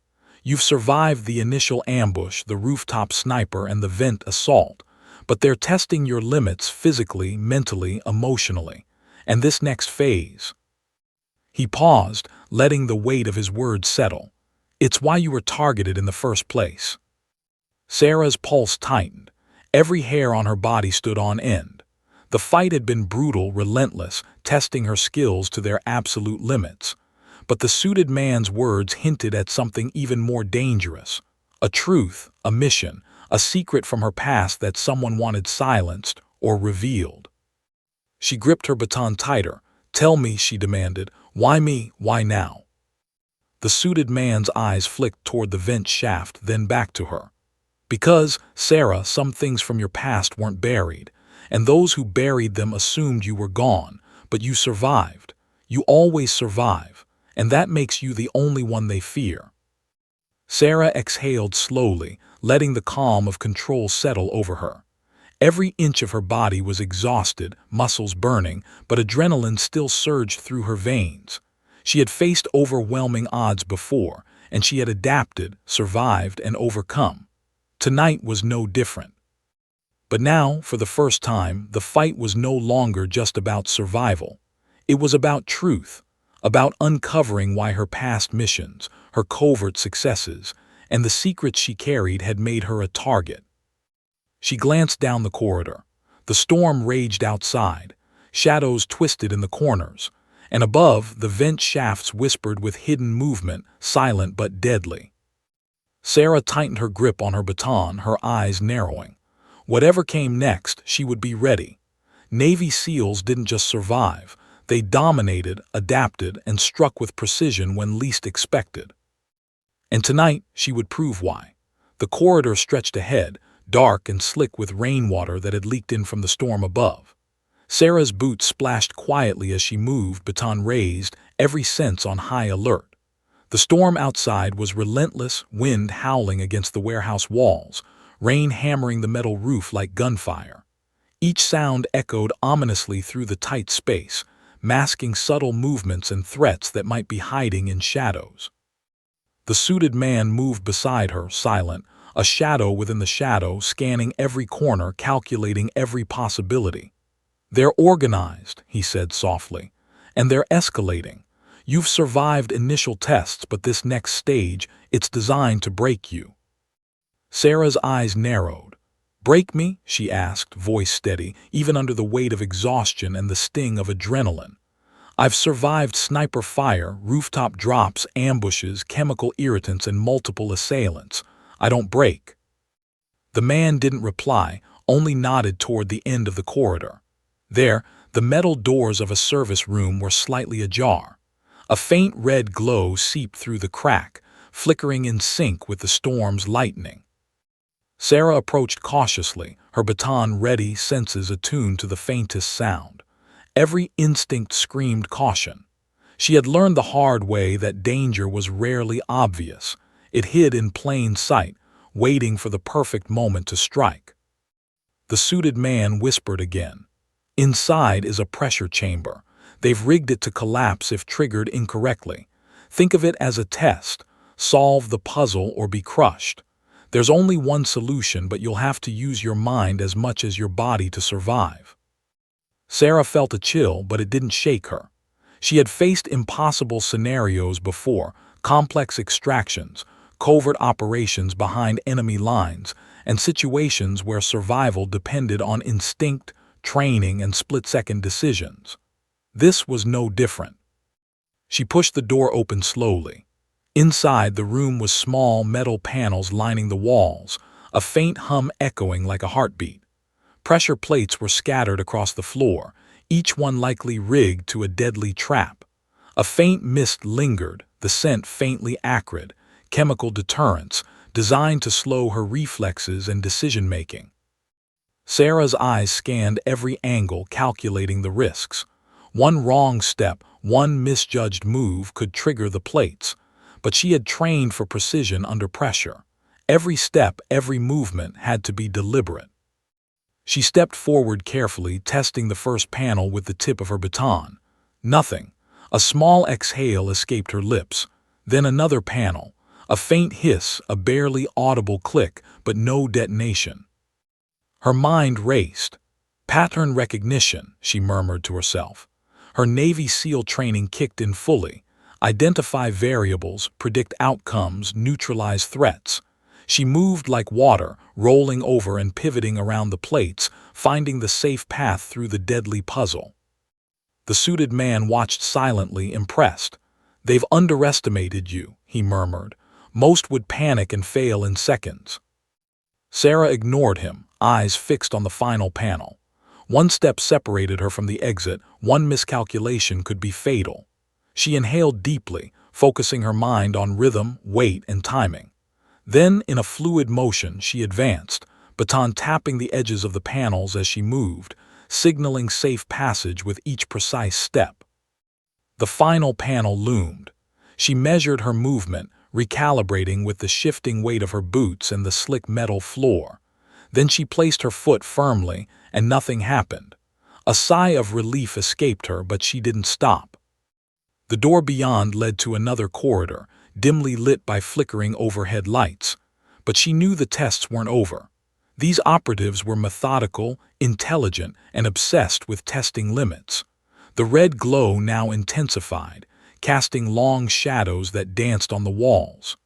You've survived the initial ambush, the rooftop sniper, and the vent assault, but they're testing your limits physically, mentally, emotionally. And this next phase. He paused, letting the weight of his words settle. It's why you were targeted in the first place. Sarah's pulse tightened. Every hair on her body stood on end. The fight had been brutal, relentless, testing her skills to their absolute limits. But the suited man's words hinted at something even more dangerous. A truth, a mission, a secret from her past that someone wanted silenced or revealed. She gripped her baton tighter. Tell me, she demanded. Why me? Why now? The suited man's eyes flicked toward the vent shaft, then back to her. Because, Sarah, some things from your past weren't buried, and those who buried them assumed you were gone, but you survived. You always survive, and that makes you the only one they fear. Sarah exhaled slowly, letting the calm of control settle over her. Every inch of her body was exhausted, muscles burning, but adrenaline still surged through her veins. She had faced overwhelming odds before, and she had adapted, survived, and overcome. Tonight was no different. But now, for the first time, the fight was no longer just about survival. It was about truth, about uncovering why her past missions, her covert successes, and the secrets she carried had made her a target. She glanced down the corridor. The storm raged outside. Shadows twisted in the corners, and above, the vent shafts whispered with hidden movement, silent but deadly. Sarah tightened her grip on her baton, her eyes narrowing. Whatever came next, she would be ready. Navy SEALs didn't just survive. They dominated, adapted, and struck with precision when least expected. And tonight, she would prove why. The corridor stretched ahead, dark and slick with rainwater that had leaked in from the storm above. Sarah's boots splashed quietly as she moved, baton raised, every sense on high alert. The storm outside was relentless, wind howling against the warehouse walls, rain hammering the metal roof like gunfire. Each sound echoed ominously through the tight space, masking subtle movements and threats that might be hiding in shadows. The suited man moved beside her, silent, a shadow within the shadow, scanning every corner, calculating every possibility. They're organized, he said softly, and they're escalating. You've survived initial tests, but this next stage, it's designed to break you. Sarah's eyes narrowed. Break me? She asked, voice steady, even under the weight of exhaustion and the sting of adrenaline. I've survived sniper fire, rooftop drops, ambushes, chemical irritants, and multiple assailants. I don't break." The man didn't reply, only nodded toward the end of the corridor. There, the metal doors of a service room were slightly ajar. A faint red glow seeped through the crack, flickering in sync with the storm's lightning. Sarah approached cautiously, her baton-ready senses attuned to the faintest sound. Every instinct screamed caution. She had learned the hard way that danger was rarely obvious. It hid in plain sight, waiting for the perfect moment to strike. The suited man whispered again. "Inside is a pressure chamber. They've rigged it to collapse if triggered incorrectly. Think of it as a test. Solve the puzzle or be crushed. There's only one solution, but you'll have to use your mind as much as your body to survive." Sarah felt a chill, but it didn't shake her. She had faced impossible scenarios before: complex extractions, covert operations behind enemy lines, and situations where survival depended on instinct, training, and split-second decisions. This was no different. She pushed the door open slowly. Inside, the room was small metal panels lining the walls, a faint hum echoing like a heartbeat. Pressure plates were scattered across the floor, each one likely rigged to a deadly trap. A faint mist lingered, the scent faintly acrid, chemical deterrents designed to slow her reflexes and decision-making. Sarah's eyes scanned every angle, calculating the risks. One wrong step, one misjudged move could trigger the plates, but she had trained for precision under pressure. Every step, every movement had to be deliberate. She stepped forward carefully, testing the first panel with the tip of her baton. Nothing. A small exhale escaped her lips. Then another panel. A faint hiss, a barely audible click, but no detonation. Her mind raced. "Pattern recognition," she murmured to herself. Her Navy SEAL training kicked in fully. Identify variables, predict outcomes, neutralize threats. She moved like water, rolling over and pivoting around the plates, finding the safe path through the deadly puzzle. The suited man watched silently, impressed. "They've underestimated you," he murmured. "Most would panic and fail in seconds." Sarah ignored him, eyes fixed on the final panel. One step separated her from the exit, one miscalculation could be fatal. She inhaled deeply, focusing her mind on rhythm, weight, and timing. Then, in a fluid motion, she advanced, baton tapping the edges of the panels as she moved, signaling safe passage with each precise step. The final panel loomed. She measured her movement, recalibrating with the shifting weight of her boots and the slick metal floor. Then she placed her foot firmly, and nothing happened. A sigh of relief escaped her, but she didn't stop. The door beyond led to another corridor, dimly lit by flickering overhead lights. But she knew the tests weren't over. These operatives were methodical, intelligent, and obsessed with testing limits. The red glow now intensified, casting long shadows that danced on the walls.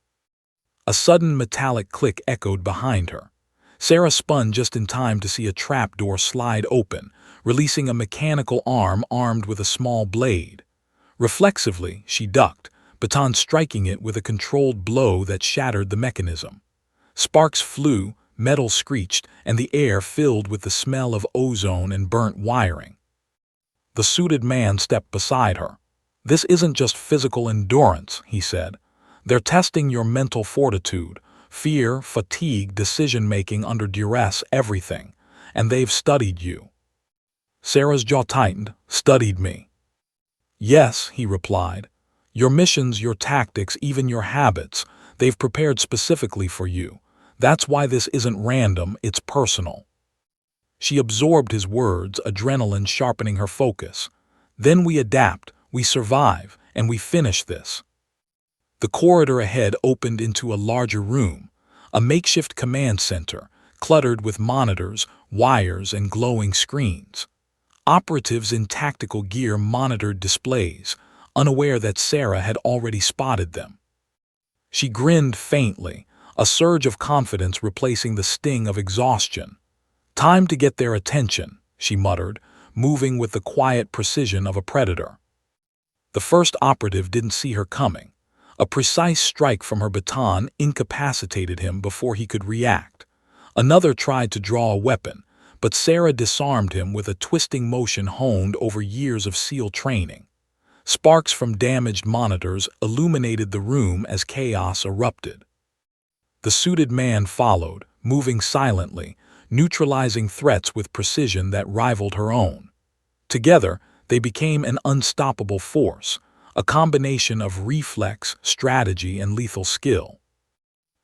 A sudden metallic click echoed behind her. Sarah spun just in time to see a trapdoor slide open, releasing a mechanical arm armed with a small blade. Reflexively, she ducked, baton striking it with a controlled blow that shattered the mechanism. Sparks flew, metal screeched, and the air filled with the smell of ozone and burnt wiring. The suited man stepped beside her. "This isn't just physical endurance," he said. "They're testing your mental fortitude, fear, fatigue, decision-making under duress, everything. And they've studied you." Sarah's jaw tightened. "Studied me?" "Yes," he replied. "Your missions, your tactics, even your habits, they've prepared specifically for you. That's why this isn't random, it's personal." She absorbed his words, adrenaline sharpening her focus. "Then we adapt, we survive, and we finish this." The corridor ahead opened into a larger room, a makeshift command center, cluttered with monitors, wires, and glowing screens. Operatives in tactical gear monitored displays, unaware that Sarah had already spotted them. She grinned faintly, a surge of confidence replacing the sting of exhaustion. "Time to get their attention," she muttered, moving with the quiet precision of a predator. The first operative didn't see her coming. A precise strike from her baton incapacitated him before he could react. Another tried to draw a weapon, but Sarah disarmed him with a twisting motion honed over years of SEAL training. Sparks from damaged monitors illuminated the room as chaos erupted. The suited man followed, moving silently, neutralizing threats with precision that rivaled her own. Together, they became an unstoppable force, a combination of reflex, strategy, and lethal skill.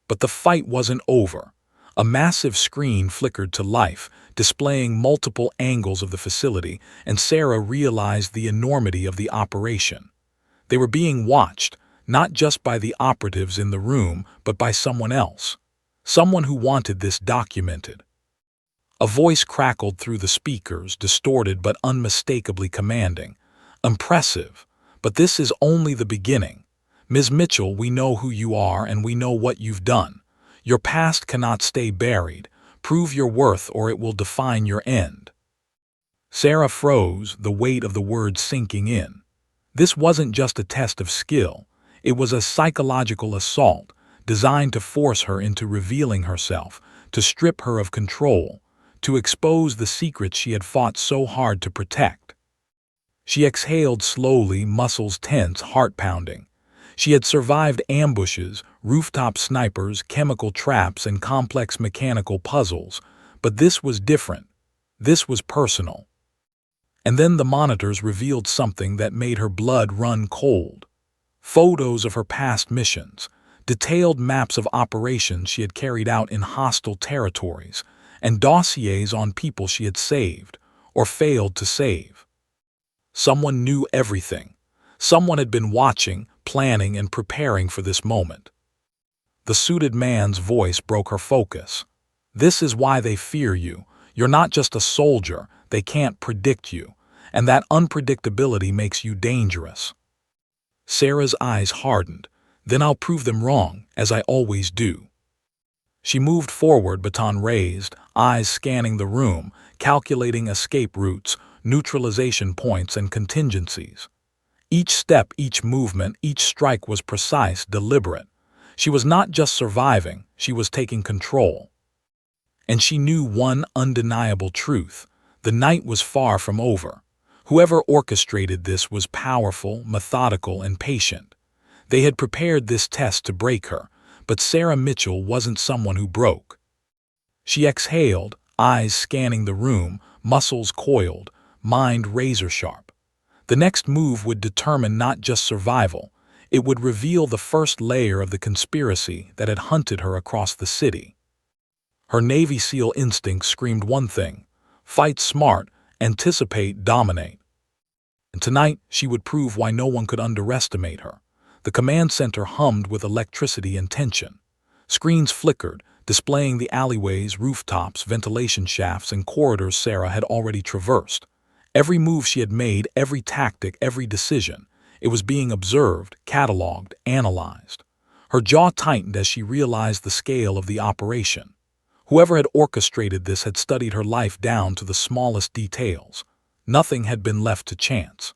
But the fight wasn't over. A massive screen flickered to life, displaying multiple angles of the facility, and Sarah realized the enormity of the operation. They were being watched, not just by the operatives in the room, but by someone else. Someone who wanted this documented. A voice crackled through the speakers, distorted but unmistakably commanding. "Impressive, but this is only the beginning. Ms. Mitchell, we know who you are and we know what you've done. Your past cannot stay buried. Prove your worth or it will define your end." Sarah froze, the weight of the words sinking in. This wasn't just a test of skill. It was a psychological assault, designed to force her into revealing herself, to strip her of control, to expose the secrets she had fought so hard to protect. She exhaled slowly, muscles tense, heart pounding. She had survived ambushes, rooftop snipers, chemical traps, and complex mechanical puzzles, but this was different. This was personal. And then the monitors revealed something that made her blood run cold. Photos of her past missions, detailed maps of operations she had carried out in hostile territories, and dossiers on people she had saved, or failed to save. Someone knew everything. Someone had been watching, planning, and preparing for this moment. The suited man's voice broke her focus. "This is why they fear you. You're not just a soldier, they can't predict you, and that unpredictability makes you dangerous." Sarah's eyes hardened. "Then I'll prove them wrong, as I always do." She moved forward, baton raised, eyes scanning the room, calculating escape routes, neutralization points, and contingencies. Each step, each movement, each strike was precise, deliberate. She was not just surviving, she was taking control. And she knew one undeniable truth: the night was far from over. Whoever orchestrated this was powerful, methodical, and patient. They had prepared this test to break her, but Sarah Mitchell wasn't someone who broke. She exhaled, eyes scanning the room, muscles coiled, mind razor-sharp. The next move would determine not just survival, it would reveal the first layer of the conspiracy that had hunted her across the city. Her Navy SEAL instinct screamed one thing: fight smart, anticipate, dominate. And tonight, she would prove why no one could underestimate her. The command center hummed with electricity and tension. Screens flickered, displaying the alleyways, rooftops, ventilation shafts, and corridors Sarah had already traversed. Every move she had made, every tactic, every decision, it was being observed, cataloged, analyzed. Her jaw tightened as she realized the scale of the operation. Whoever had orchestrated this had studied her life down to the smallest details. Nothing had been left to chance.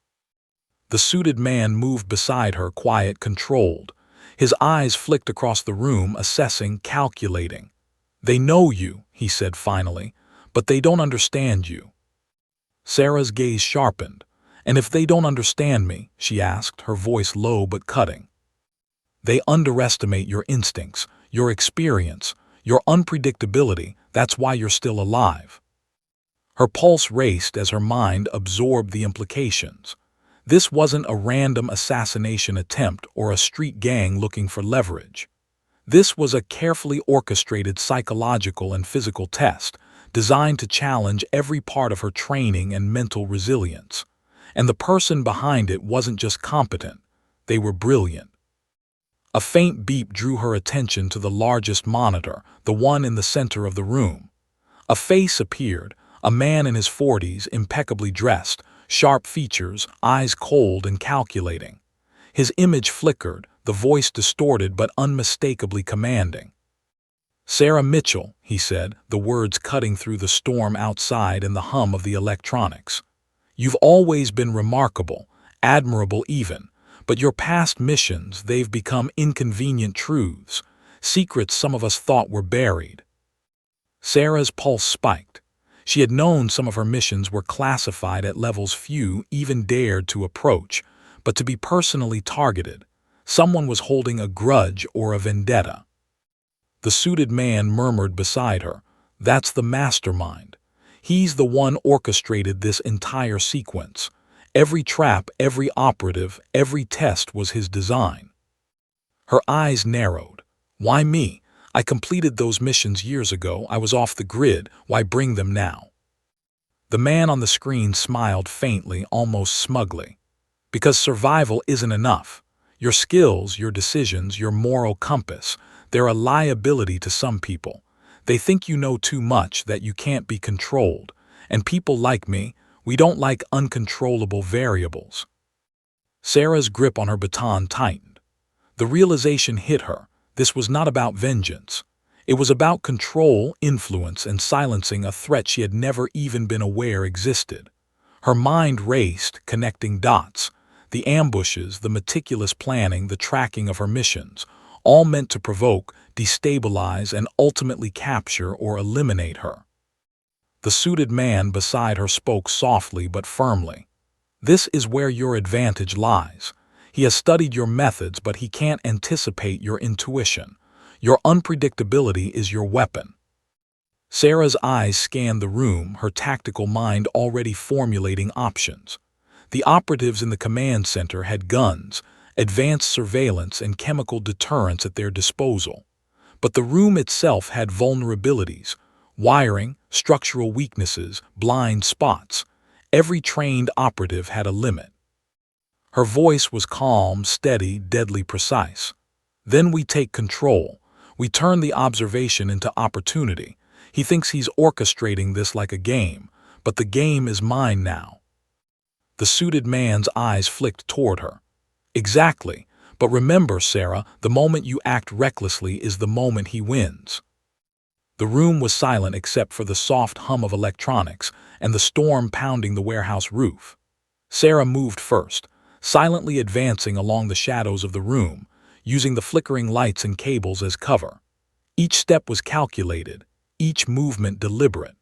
The suited man moved beside her, quiet, controlled. His eyes flicked across the room, assessing, calculating. "They know you," he said finally, "but they don't understand you." Sarah's gaze sharpened. "And if they don't understand me," she asked, her voice low but cutting. "They underestimate your instincts, your experience, your unpredictability. That's why you're still alive." Her pulse raced as her mind absorbed the implications. This wasn't a random assassination attempt or a street gang looking for leverage. This was a carefully orchestrated psychological and physical test, designed to challenge every part of her training and mental resilience. And the person behind it wasn't just competent, they were brilliant. A faint beep drew her attention to the largest monitor, the one in the center of the room. A face appeared, a man in his 40s, impeccably dressed, sharp features, eyes cold and calculating. His image flickered, the voice distorted but unmistakably commanding. "Sarah Mitchell," he said, the words cutting through the storm outside and the hum of the electronics. "You've always been remarkable, admirable even, But your past missions, they've become inconvenient truths, secrets some of us thought were buried. Sarah's pulse spiked. She had known some of her missions were classified at levels few even dared to approach, but to be personally targeted, someone was holding a grudge or a vendetta. The suited man murmured beside her, "That's the mastermind. He's the one orchestrated this entire sequence. Every trap, every operative, every test was his design." Her eyes narrowed. "Why me? I completed those missions years ago. I was off the grid. Why bring them now?" The man on the screen smiled faintly, almost smugly. "Because survival isn't enough. Your skills, your decisions, your moral compass, they're a liability to some people. They think you know too much, that you can't be controlled. And people like me, we don't like uncontrollable variables." Sarah's grip on her baton tightened. The realization hit her. This was not about vengeance. It was about control, influence, and silencing a threat she had never even been aware existed. Her mind raced, connecting dots. The ambushes, the meticulous planning, the tracking of her missions, all meant to provoke, destabilize, and ultimately capture or eliminate her. The suited man beside her spoke softly but firmly. "This is where your advantage lies. He has studied your methods, but he can't anticipate your intuition. Your unpredictability is your weapon." Sarah's eyes scanned the room, her tactical mind already formulating options. The operatives in the command center had guns, advanced surveillance, and chemical deterrence at their disposal. But the room itself had vulnerabilities: wiring, structural weaknesses, blind spots. Every trained operative had a limit. Her voice was calm, steady, deadly precise. "Then we take control. We turn the observation into opportunity. He thinks he's orchestrating this like a game, but the game is mine now." The suited man's eyes flicked toward her. "Exactly. But remember, Sarah, the moment you act recklessly is the moment he wins." The room was silent except for the soft hum of electronics and the storm pounding the warehouse roof. Sarah moved first, silently advancing along the shadows of the room, using the flickering lights and cables as cover. Each step was calculated, each movement deliberate.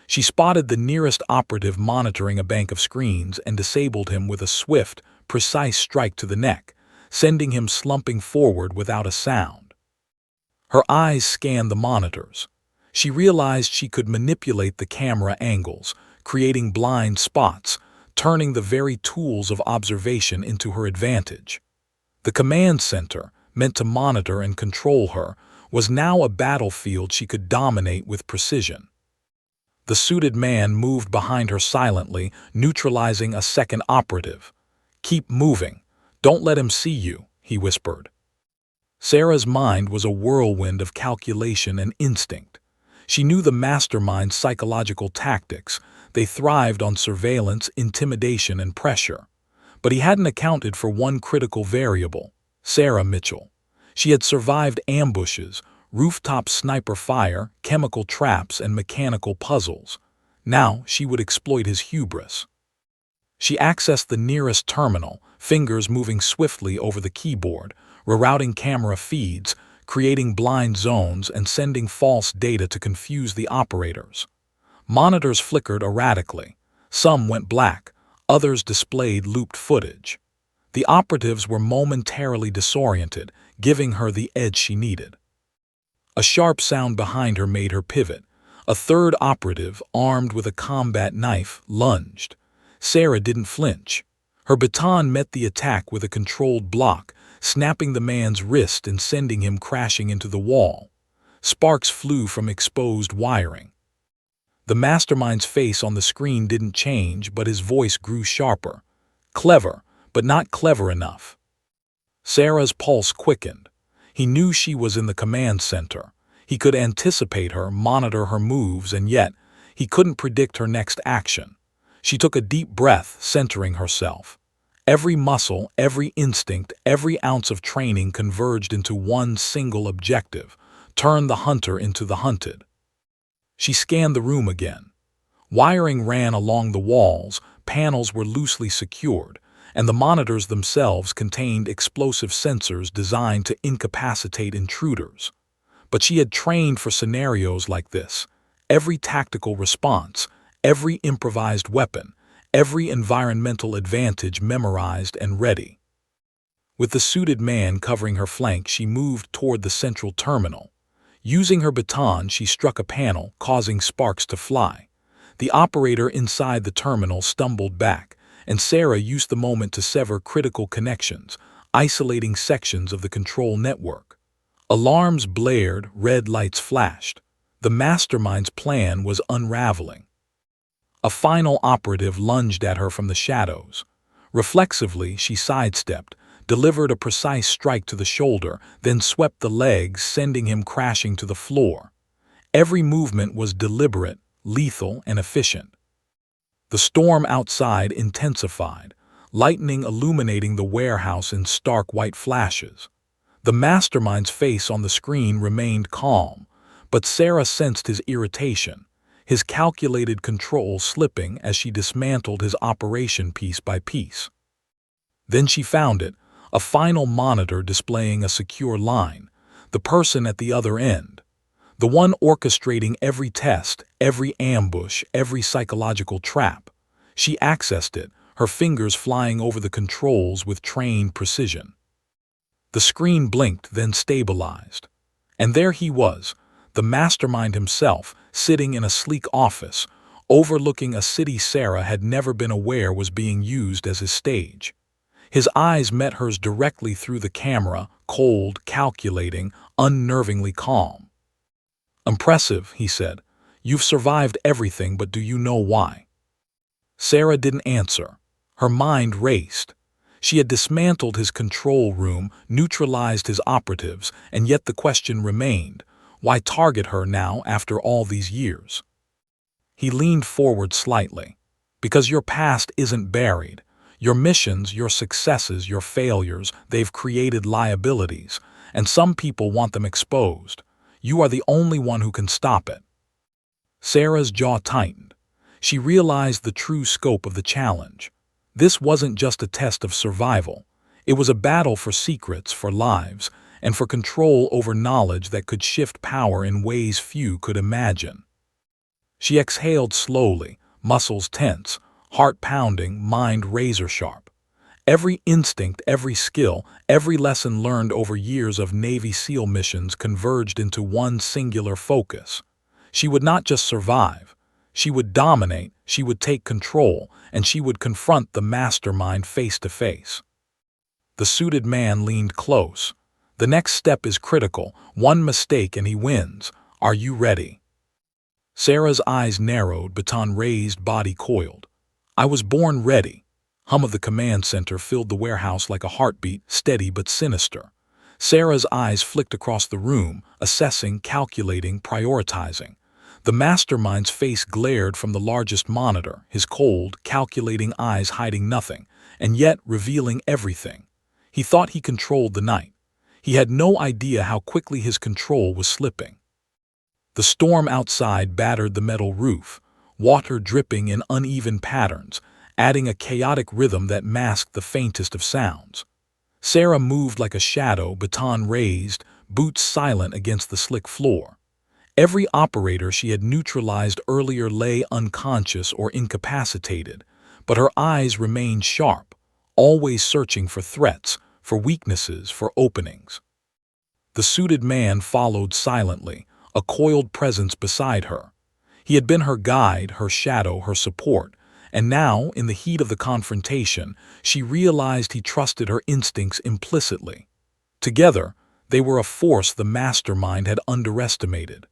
She spotted the nearest operative monitoring a bank of screens and disabled him with a swift, precise strike to the neck, sending him slumping forward without a sound. Her eyes scanned the monitors. She realized she could manipulate the camera angles, creating blind spots, turning the very tools of observation into her advantage. The command center, meant to monitor and control her, was now a battlefield she could dominate with precision. The suited man moved behind her silently, neutralizing a second operative. "Keep moving. Don't let him see you," he whispered. Sarah's mind was a whirlwind of calculation and instinct. She knew the mastermind's psychological tactics. They thrived on surveillance, intimidation, and pressure. But he hadn't accounted for one critical variable: Sarah Mitchell. She had survived ambushes, rooftop sniper fire, chemical traps, and mechanical puzzles. Now she would exploit his hubris. She accessed the nearest terminal, fingers moving swiftly over the keyboard, rerouting camera feeds, creating blind zones, and sending false data to confuse the operators. Monitors flickered erratically. Some went black, others displayed looped footage. The operatives were momentarily disoriented, giving her the edge she needed. A sharp sound behind her made her pivot. A third operative, armed with a combat knife, lunged. Sarah didn't flinch. Her baton met the attack with a controlled block, snapping the man's wrist and sending him crashing into the wall. Sparks flew from exposed wiring. The mastermind's face on the screen didn't change, but his voice grew sharper. "Clever, but not clever enough." Sarah's pulse quickened. He knew she was in the command center. He could anticipate her, monitor her moves, and yet he couldn't predict her next action. She took a deep breath, centering herself. Every muscle, every instinct, every ounce of training converged into one single objective: turn the hunter into the hunted. She scanned the room again. Wiring ran along the walls, panels were loosely secured, and the monitors themselves contained explosive sensors designed to incapacitate intruders. But she had trained for scenarios like this. Every tactical response, every improvised weapon, every environmental advantage memorized and ready. With the suited man covering her flank, she moved toward the central terminal. Using her baton, she struck a panel, causing sparks to fly. The operator inside the terminal stumbled back, and Sarah used the moment to sever critical connections, isolating sections of the control network. Alarms blared, red lights flashed. The mastermind's plan was unraveling. A final operative lunged at her from the shadows. Reflexively, she sidestepped, delivered a precise strike to the shoulder, then swept the legs, sending him crashing to the floor. Every movement was deliberate, lethal, and efficient. The storm outside intensified, lightning illuminating the warehouse in stark white flashes. The mastermind's face on the screen remained calm, but Sarah sensed his irritation, his calculated control slipping as she dismantled his operation piece by piece. Then she found it, a final monitor displaying a secure line, the person at the other end, the one orchestrating every test, every ambush, every psychological trap. She accessed it, her fingers flying over the controls with trained precision. The screen blinked, then stabilized. And there he was, the mastermind himself, sitting in a sleek office, overlooking a city Sarah had never been aware was being used as his stage. His eyes met hers directly through the camera, cold, calculating, unnervingly calm. "Impressive," he said. "You've survived everything, but do you know why?" Sarah didn't answer. Her mind raced. She had dismantled his control room, neutralized his operatives, and yet the question remained, why target her now after all these years? He leaned forward slightly. "Because your past isn't buried. Your missions, your successes, your failures, they've created liabilities, and some people want them exposed. You are the only one who can stop it." Sarah's jaw tightened. She realized the true scope of the challenge. This wasn't just a test of survival. It was a battle for secrets, for lives, and for control over knowledge that could shift power in ways few could imagine. She exhaled slowly, muscles tense, heart pounding, mind razor-sharp. Every instinct, every skill, every lesson learned over years of Navy SEAL missions converged into one singular focus. She would not just survive. She would dominate, she would take control, and she would confront the mastermind face to face. The suited man leaned close. "The next step is critical. One mistake and he wins. Are you ready?" Sarah's eyes narrowed, baton raised, body coiled. "I was born ready." Hum of the command center filled the warehouse like a heartbeat, steady but sinister. Sarah's eyes flicked across the room, assessing, calculating, prioritizing. The mastermind's face glared from the largest monitor, his cold, calculating eyes hiding nothing, and yet revealing everything. He thought he controlled the night. He had no idea how quickly his control was slipping. The storm outside battered the metal roof, water dripping in uneven patterns, adding a chaotic rhythm that masked the faintest of sounds. Sarah moved like a shadow, baton raised, boots silent against the slick floor. Every operator she had neutralized earlier lay unconscious or incapacitated, but her eyes remained sharp, always searching for threats, for weaknesses, for openings. The suited man followed silently, a coiled presence beside her. He had been her guide, her shadow, her support, and now, in the heat of the confrontation, she realized he trusted her instincts implicitly. Together, they were a force the mastermind had underestimated.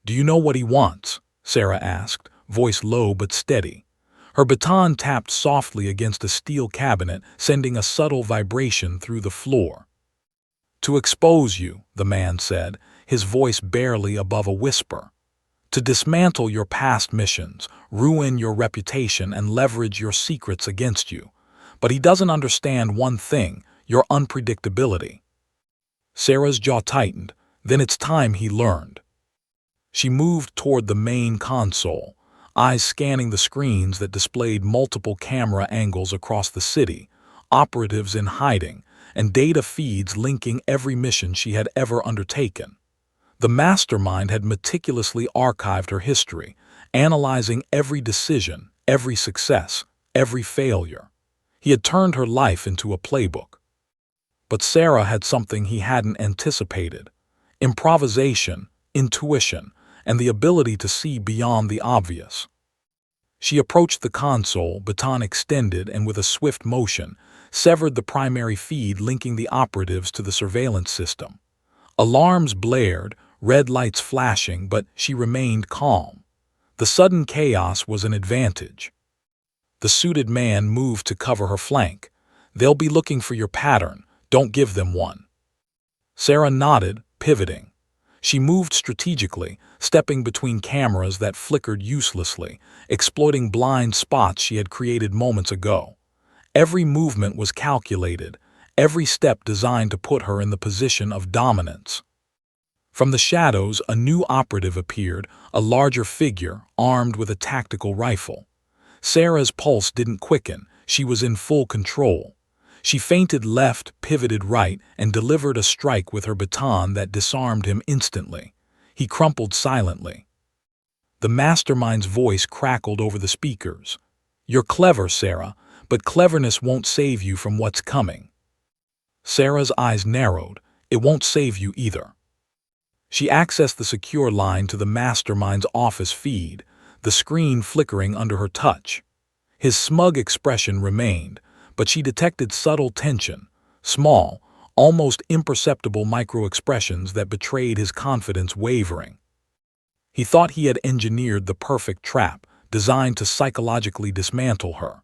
"Do you know what he wants?" Sarah asked, voice low but steady. Her baton tapped softly against a steel cabinet, sending a subtle vibration through the floor. "To expose you," the man said, his voice barely above a whisper. "To dismantle your past missions, ruin your reputation, and leverage your secrets against you. But he doesn't understand one thing, your unpredictability." Sarah's jaw tightened. Then it's time he learned. She moved toward the main console, eyes scanning the screens that displayed multiple camera angles across the city, operatives in hiding, and data feeds linking every mission she had ever undertaken. The mastermind had meticulously archived her history, analyzing every decision, every success, every failure. He had turned her life into a playbook. But Sarah had something he hadn't anticipated: improvisation, intuition, and the ability to see beyond the obvious. She approached the console, baton extended, and with a swift motion, severed the primary feed linking the operatives to the surveillance system. Alarms blared, red lights flashing, but she remained calm. The sudden chaos was an advantage. The suited man moved to cover her flank. "They'll be looking for your pattern. Don't give them one." Sarah nodded, pivoting. She moved strategically, stepping between cameras that flickered uselessly, exploiting blind spots she had created moments ago. Every movement was calculated, every step designed to put her in the position of dominance. From the shadows, a new operative appeared, a larger figure, armed with a tactical rifle. Sarah's pulse didn't quicken. She was in full control. She feinted left, pivoted right, and delivered a strike with her baton that disarmed him instantly. He crumpled silently. The mastermind's voice crackled over the speakers. "You're clever, Sarah, but cleverness won't save you from what's coming." Sarah's eyes narrowed. "It won't save you either." She accessed the secure line to the mastermind's office feed, the screen flickering under her touch. His smug expression remained, but she detected subtle tension, small, almost imperceptible micro-expressions that betrayed his confidence wavering. He thought he had engineered the perfect trap, designed to psychologically dismantle her.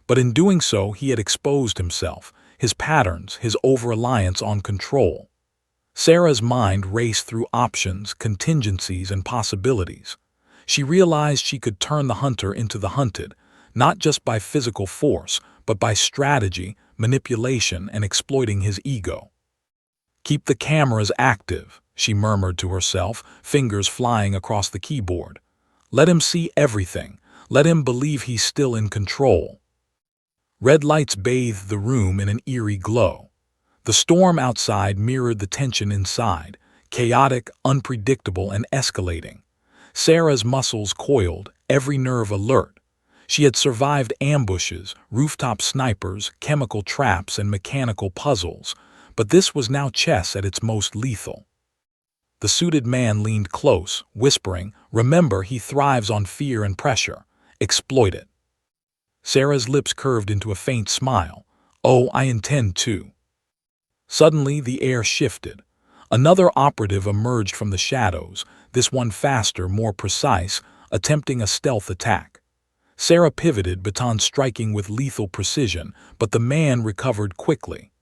But in doing so, he had exposed himself, his patterns, his over-reliance on control. Sarah's mind raced through options, contingencies, and possibilities. She realized she could turn the hunter into the hunted, not just by physical force, but by strategy, manipulation, and exploiting his ego. "Keep the cameras active," she murmured to herself, fingers flying across the keyboard. "Let him see everything. Let him believe he's still in control." Red lights bathed the room in an eerie glow. The storm outside mirrored the tension inside, chaotic, unpredictable, and escalating. Sarah's muscles coiled, every nerve alert. She had survived ambushes, rooftop snipers, chemical traps, and mechanical puzzles, but this was now chess at its most lethal. The suited man leaned close, whispering, "Remember, he thrives on fear and pressure. Exploit it." Sarah's lips curved into a faint smile. "Oh, I intend to." Suddenly, the air shifted. Another operative emerged from the shadows, this one faster, more precise, attempting a stealth attack. Sarah pivoted, baton striking with lethal precision, but the man recovered quickly.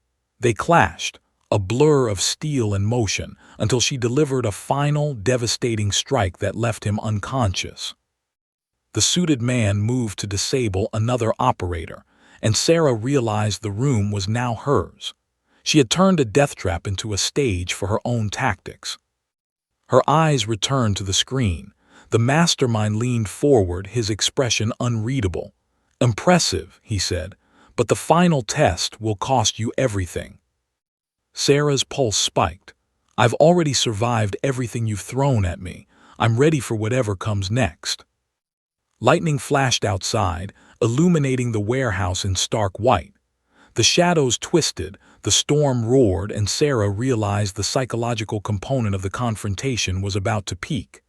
They clashed, a blur of steel and motion, until she delivered a final, devastating strike that left him unconscious. The suited man moved to disable another operator, and Sarah realized the room was now hers. She had turned a death trap into a stage for her own tactics. Her eyes returned to the screen. The mastermind leaned forward, his expression unreadable. "Impressive," he said, "but the final test will cost you everything." Sarah's pulse spiked. "I've already survived everything you've thrown at me. I'm ready for whatever comes next." Lightning flashed outside, illuminating the warehouse in stark white. The shadows twisted, the storm roared, and Sarah realized the psychological component of the confrontation was about to peak.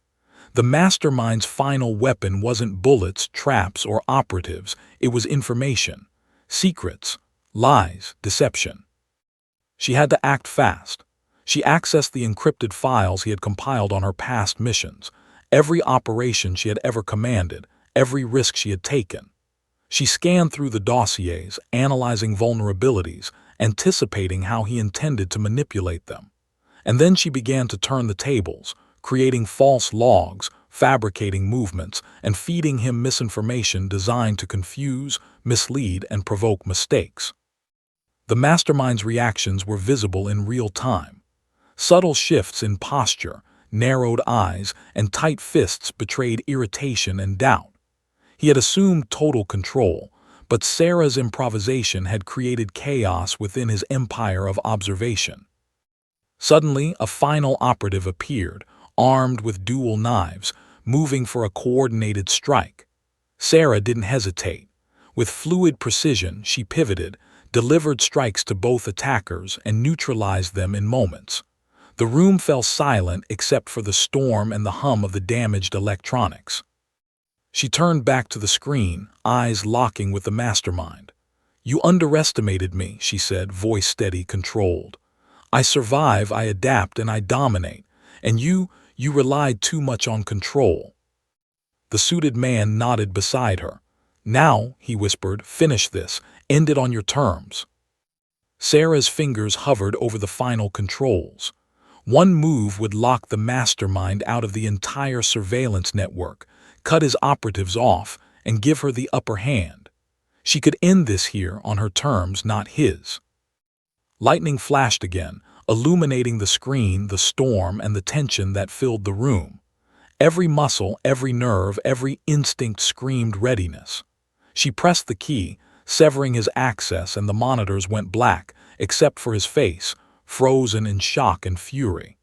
The mastermind's final weapon wasn't bullets, traps, or operatives. It was information. Secrets, lies, deception. She had to act fast. She accessed the encrypted files he had compiled on her past missions, every operation she had ever commanded, every risk she had taken. She scanned through the dossiers, analyzing vulnerabilities, anticipating how he intended to manipulate them. And then she began to turn the tables, creating false logs, fabricating movements, and feeding him misinformation designed to confuse, mislead, and provoke mistakes. The mastermind's reactions were visible in real time. Subtle shifts in posture, narrowed eyes, and tight fists betrayed irritation and doubt. He had assumed total control, but Sarah's improvisation had created chaos within his empire of observation. Suddenly, a final operative appeared, armed with dual knives, moving for a coordinated strike. Sarah didn't hesitate. With fluid precision, she pivoted, delivered strikes to both attackers, and neutralized them in moments. The room fell silent except for the storm and the hum of the damaged electronics. She turned back to the screen, eyes locking with the mastermind. "You underestimated me," she said, voice steady, controlled. "I survive, I adapt, and I dominate. And you relied too much on control." The suited man nodded beside her. "Now," he whispered, "finish this. End it on your terms." Sarah's fingers hovered over the final controls. One move would lock the mastermind out of the entire surveillance network, cut his operatives off, and give her the upper hand. She could end this here on her terms, not his. Lightning flashed again, illuminating the screen, the storm, and the tension that filled the room. Every muscle, every nerve, every instinct screamed readiness. She pressed the key, severing his access, and the monitors went black, except for his face, frozen in shock and fury.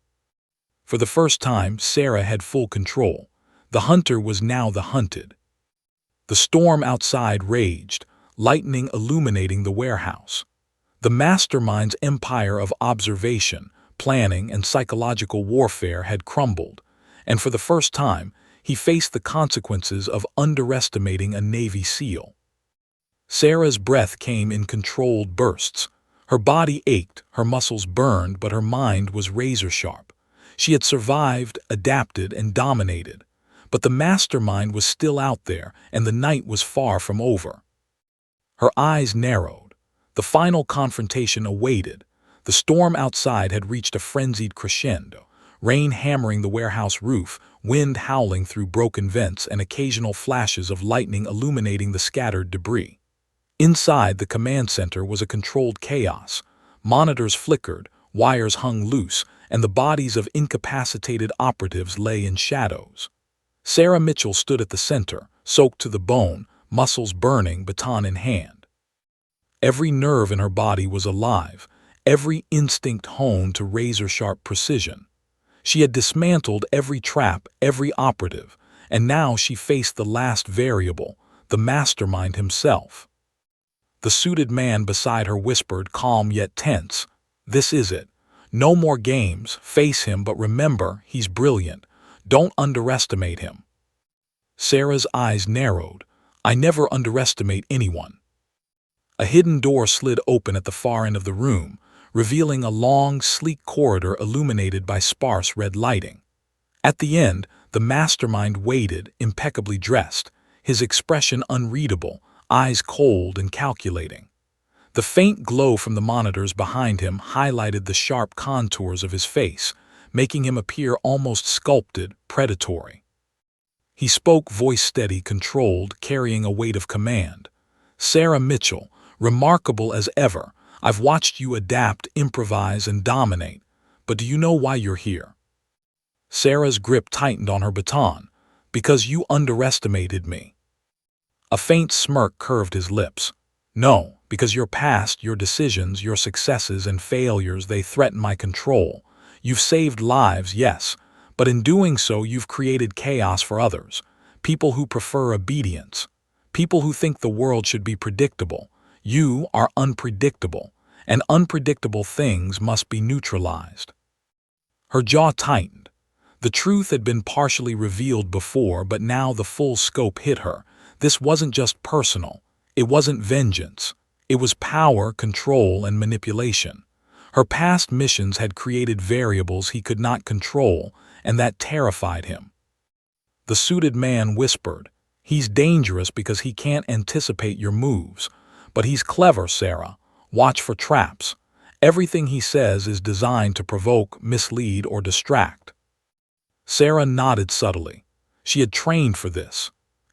For the first time, Sarah had full control. The hunter was now the hunted. The storm outside raged, lightning illuminating the warehouse. The mastermind's empire of observation, planning, and psychological warfare had crumbled, and for the first time, he faced the consequences of underestimating a Navy SEAL. Sarah's breath came in controlled bursts. Her body ached, her muscles burned, but her mind was razor-sharp. She had survived, adapted, and dominated. But the mastermind was still out there, and the night was far from over. Her eyes narrowed. The final confrontation awaited. The storm outside had reached a frenzied crescendo, rain hammering the warehouse roof, wind howling through broken vents, and occasional flashes of lightning illuminating the scattered debris. Inside the command center was a controlled chaos. Monitors flickered, wires hung loose, and the bodies of incapacitated operatives lay in shadows. Sarah Mitchell stood at the center, soaked to the bone, muscles burning, baton in hand. Every nerve in her body was alive, every instinct honed to razor-sharp precision. She had dismantled every trap, every operative, and now she faced the last variable, the mastermind himself. The suited man beside her whispered, calm yet tense, "This is it. No more games, face him, but remember, he's brilliant. Don't underestimate him." Sarah's eyes narrowed. "I never underestimate anyone." A hidden door slid open at the far end of the room, revealing a long, sleek corridor illuminated by sparse red lighting. At the end, the mastermind waited, impeccably dressed, his expression unreadable, eyes cold and calculating. The faint glow from the monitors behind him highlighted the sharp contours of his face, making him appear almost sculpted, predatory. He spoke, voice steady, controlled, carrying a weight of command. "Sarah Mitchell, remarkable as ever, I've watched you adapt, improvise, and dominate. But do you know why you're here?" Sarah's grip tightened on her baton. "Because you underestimated me." A faint smirk curved his lips. "No, because your past, your decisions, your successes and failures, they threaten my control. You've saved lives, yes, but in doing so you've created chaos for others, people who prefer obedience, people who think the world should be predictable. You are unpredictable, and unpredictable things must be neutralized." Her jaw tightened. The truth had been partially revealed before, but now the full scope hit her. This wasn't just personal. It wasn't vengeance. It was power, control, and manipulation. Her past missions had created variables he could not control, and that terrified him. The suited man whispered, "He's dangerous because he can't anticipate your moves. But he's clever, Sarah. Watch for traps. Everything he says is designed to provoke, mislead, or distract." Sarah nodded subtly. She had trained for this.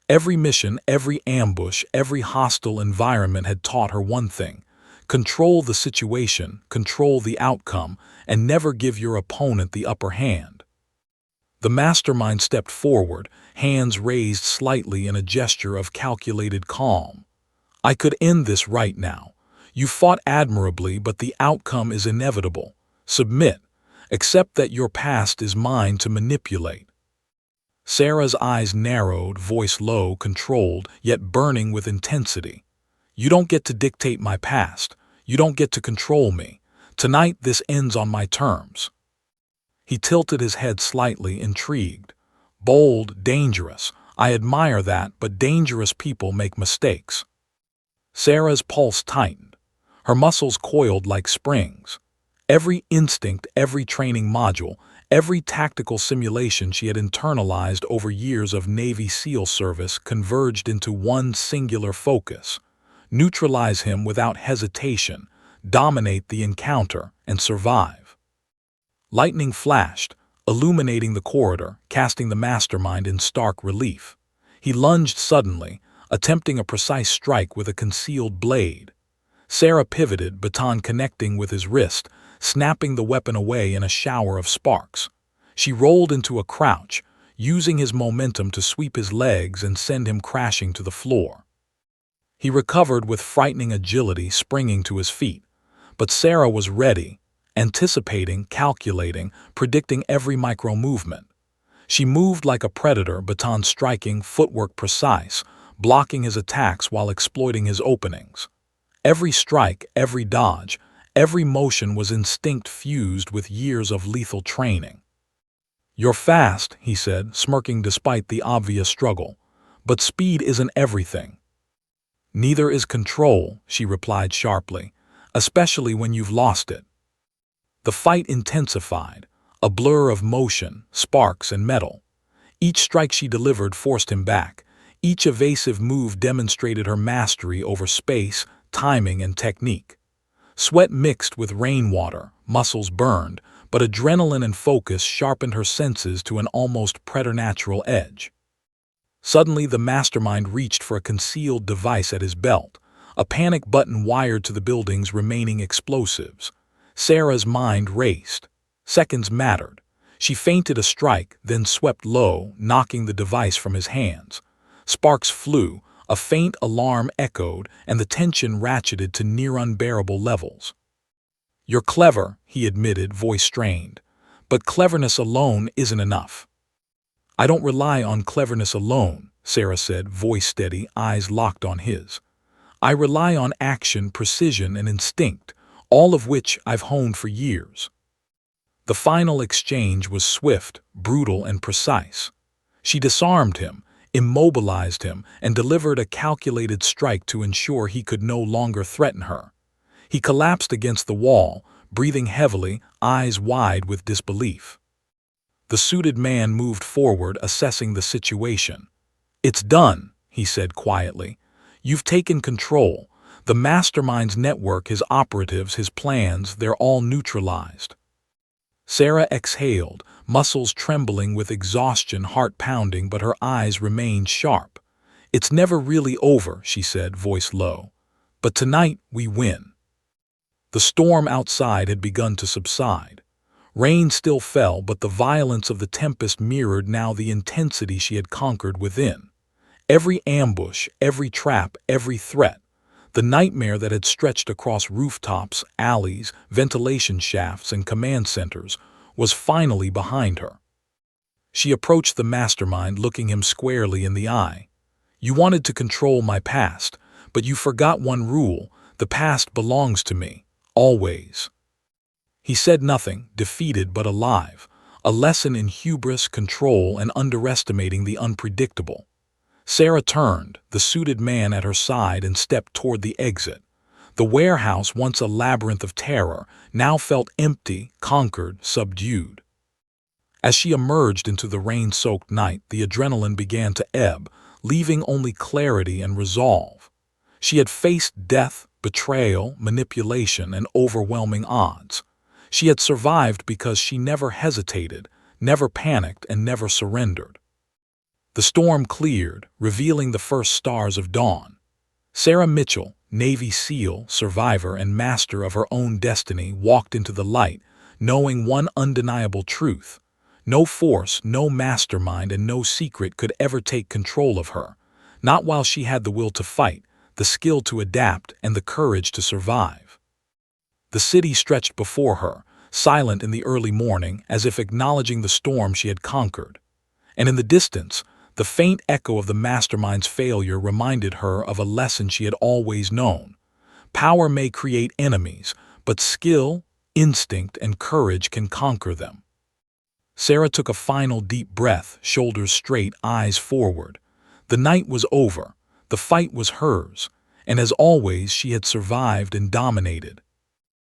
Every mission, every ambush, every hostile environment had taught her one thing: control the situation, control the outcome, and never give your opponent the upper hand. The mastermind stepped forward, hands raised slightly in a gesture of calculated calm. I could end this right now. You fought admirably, but the outcome is inevitable. Submit. Accept that your past is mine to manipulate. Sarah's eyes narrowed, voice low, controlled, yet burning with intensity. You don't get to dictate my past. You don't get to control me. Tonight this ends on my terms. He tilted his head slightly, intrigued. Bold, dangerous. I admire that, but dangerous people make mistakes. Sarah's pulse tightened. Her muscles coiled like springs. Every instinct, every training module, every tactical simulation she had internalized over years of Navy SEAL service converged into one singular focus. Neutralize him without hesitation, dominate the encounter, and survive. Lightning flashed, illuminating the corridor, casting the mastermind in stark relief. He lunged suddenly, attempting a precise strike with a concealed blade. Sarah pivoted, baton connecting with his wrist, snapping the weapon away in a shower of sparks. She rolled into a crouch, using his momentum to sweep his legs and send him crashing to the floor. He recovered with frightening agility, springing to his feet. But Sarah was ready, anticipating, calculating, predicting every micro-movement. She moved like a predator, baton striking, footwork precise, blocking his attacks while exploiting his openings. Every strike, every dodge, every motion was instinct fused with years of lethal training. You're fast, he said, smirking despite the obvious struggle. But speed isn't everything. Neither is control, she replied sharply, especially when you've lost it. The fight intensified, a blur of motion, sparks, and metal. Each strike she delivered forced him back. Each evasive move demonstrated her mastery over space, timing, and technique. Sweat mixed with rainwater, muscles burned, but adrenaline and focus sharpened her senses to an almost preternatural edge. Suddenly, the mastermind reached for a concealed device at his belt, a panic button wired to the building's remaining explosives. Sarah's mind raced. Seconds mattered. She feinted a strike, then swept low, knocking the device from his hands. Sparks flew, a faint alarm echoed, and the tension ratcheted to near unbearable levels. You're clever, he admitted, voice strained. But cleverness alone isn't enough. I don't rely on cleverness alone, Sarah said, voice steady, eyes locked on his. I rely on action, precision, and instinct, all of which I've honed for years. The final exchange was swift, brutal, and precise. She disarmed him, immobilized him, and delivered a calculated strike to ensure he could no longer threaten her. He collapsed against the wall, breathing heavily, eyes wide with disbelief. The suited man moved forward, assessing the situation. It's done, he said quietly. You've taken control. The mastermind's network, his operatives, his plans, they're all neutralized. Sarah exhaled, muscles trembling with exhaustion, heart pounding, but her eyes remained sharp. It's never really over, she said, voice low. But tonight we win. The storm outside had begun to subside. Rain still fell, but the violence of the tempest mirrored now the intensity she had conquered within. Every ambush, every trap, every threat, the nightmare that had stretched across rooftops, alleys, ventilation shafts, and command centers, was finally behind her. She approached the mastermind, looking him squarely in the eye. You wanted to control my past, but you forgot one rule: the past belongs to me, always. He said nothing, defeated but alive, a lesson in hubris, control, and underestimating the unpredictable. Sarah turned, the suited man at her side, and stepped toward the exit. The warehouse, once a labyrinth of terror, now felt empty, conquered, subdued. As she emerged into the rain-soaked night, the adrenaline began to ebb, leaving only clarity and resolve. She had faced death, betrayal, manipulation, and overwhelming odds. She had survived because she never hesitated, never panicked, and never surrendered. The storm cleared, revealing the first stars of dawn. Sarah Mitchell, Navy SEAL, survivor, and master of her own destiny, walked into the light, knowing one undeniable truth: No force, no mastermind, and no secret could ever take control of her, not while she had the will to fight, the skill to adapt, and the courage to survive. The city stretched before her, silent in the early morning, as if acknowledging the storm she had conquered. And in the distance, the faint echo of the mastermind's failure reminded her of a lesson she had always known. Power may create enemies, but skill, instinct, and courage can conquer them. Sarah took a final deep breath, shoulders straight, eyes forward. The night was over, the fight was hers, and as always she had survived and dominated.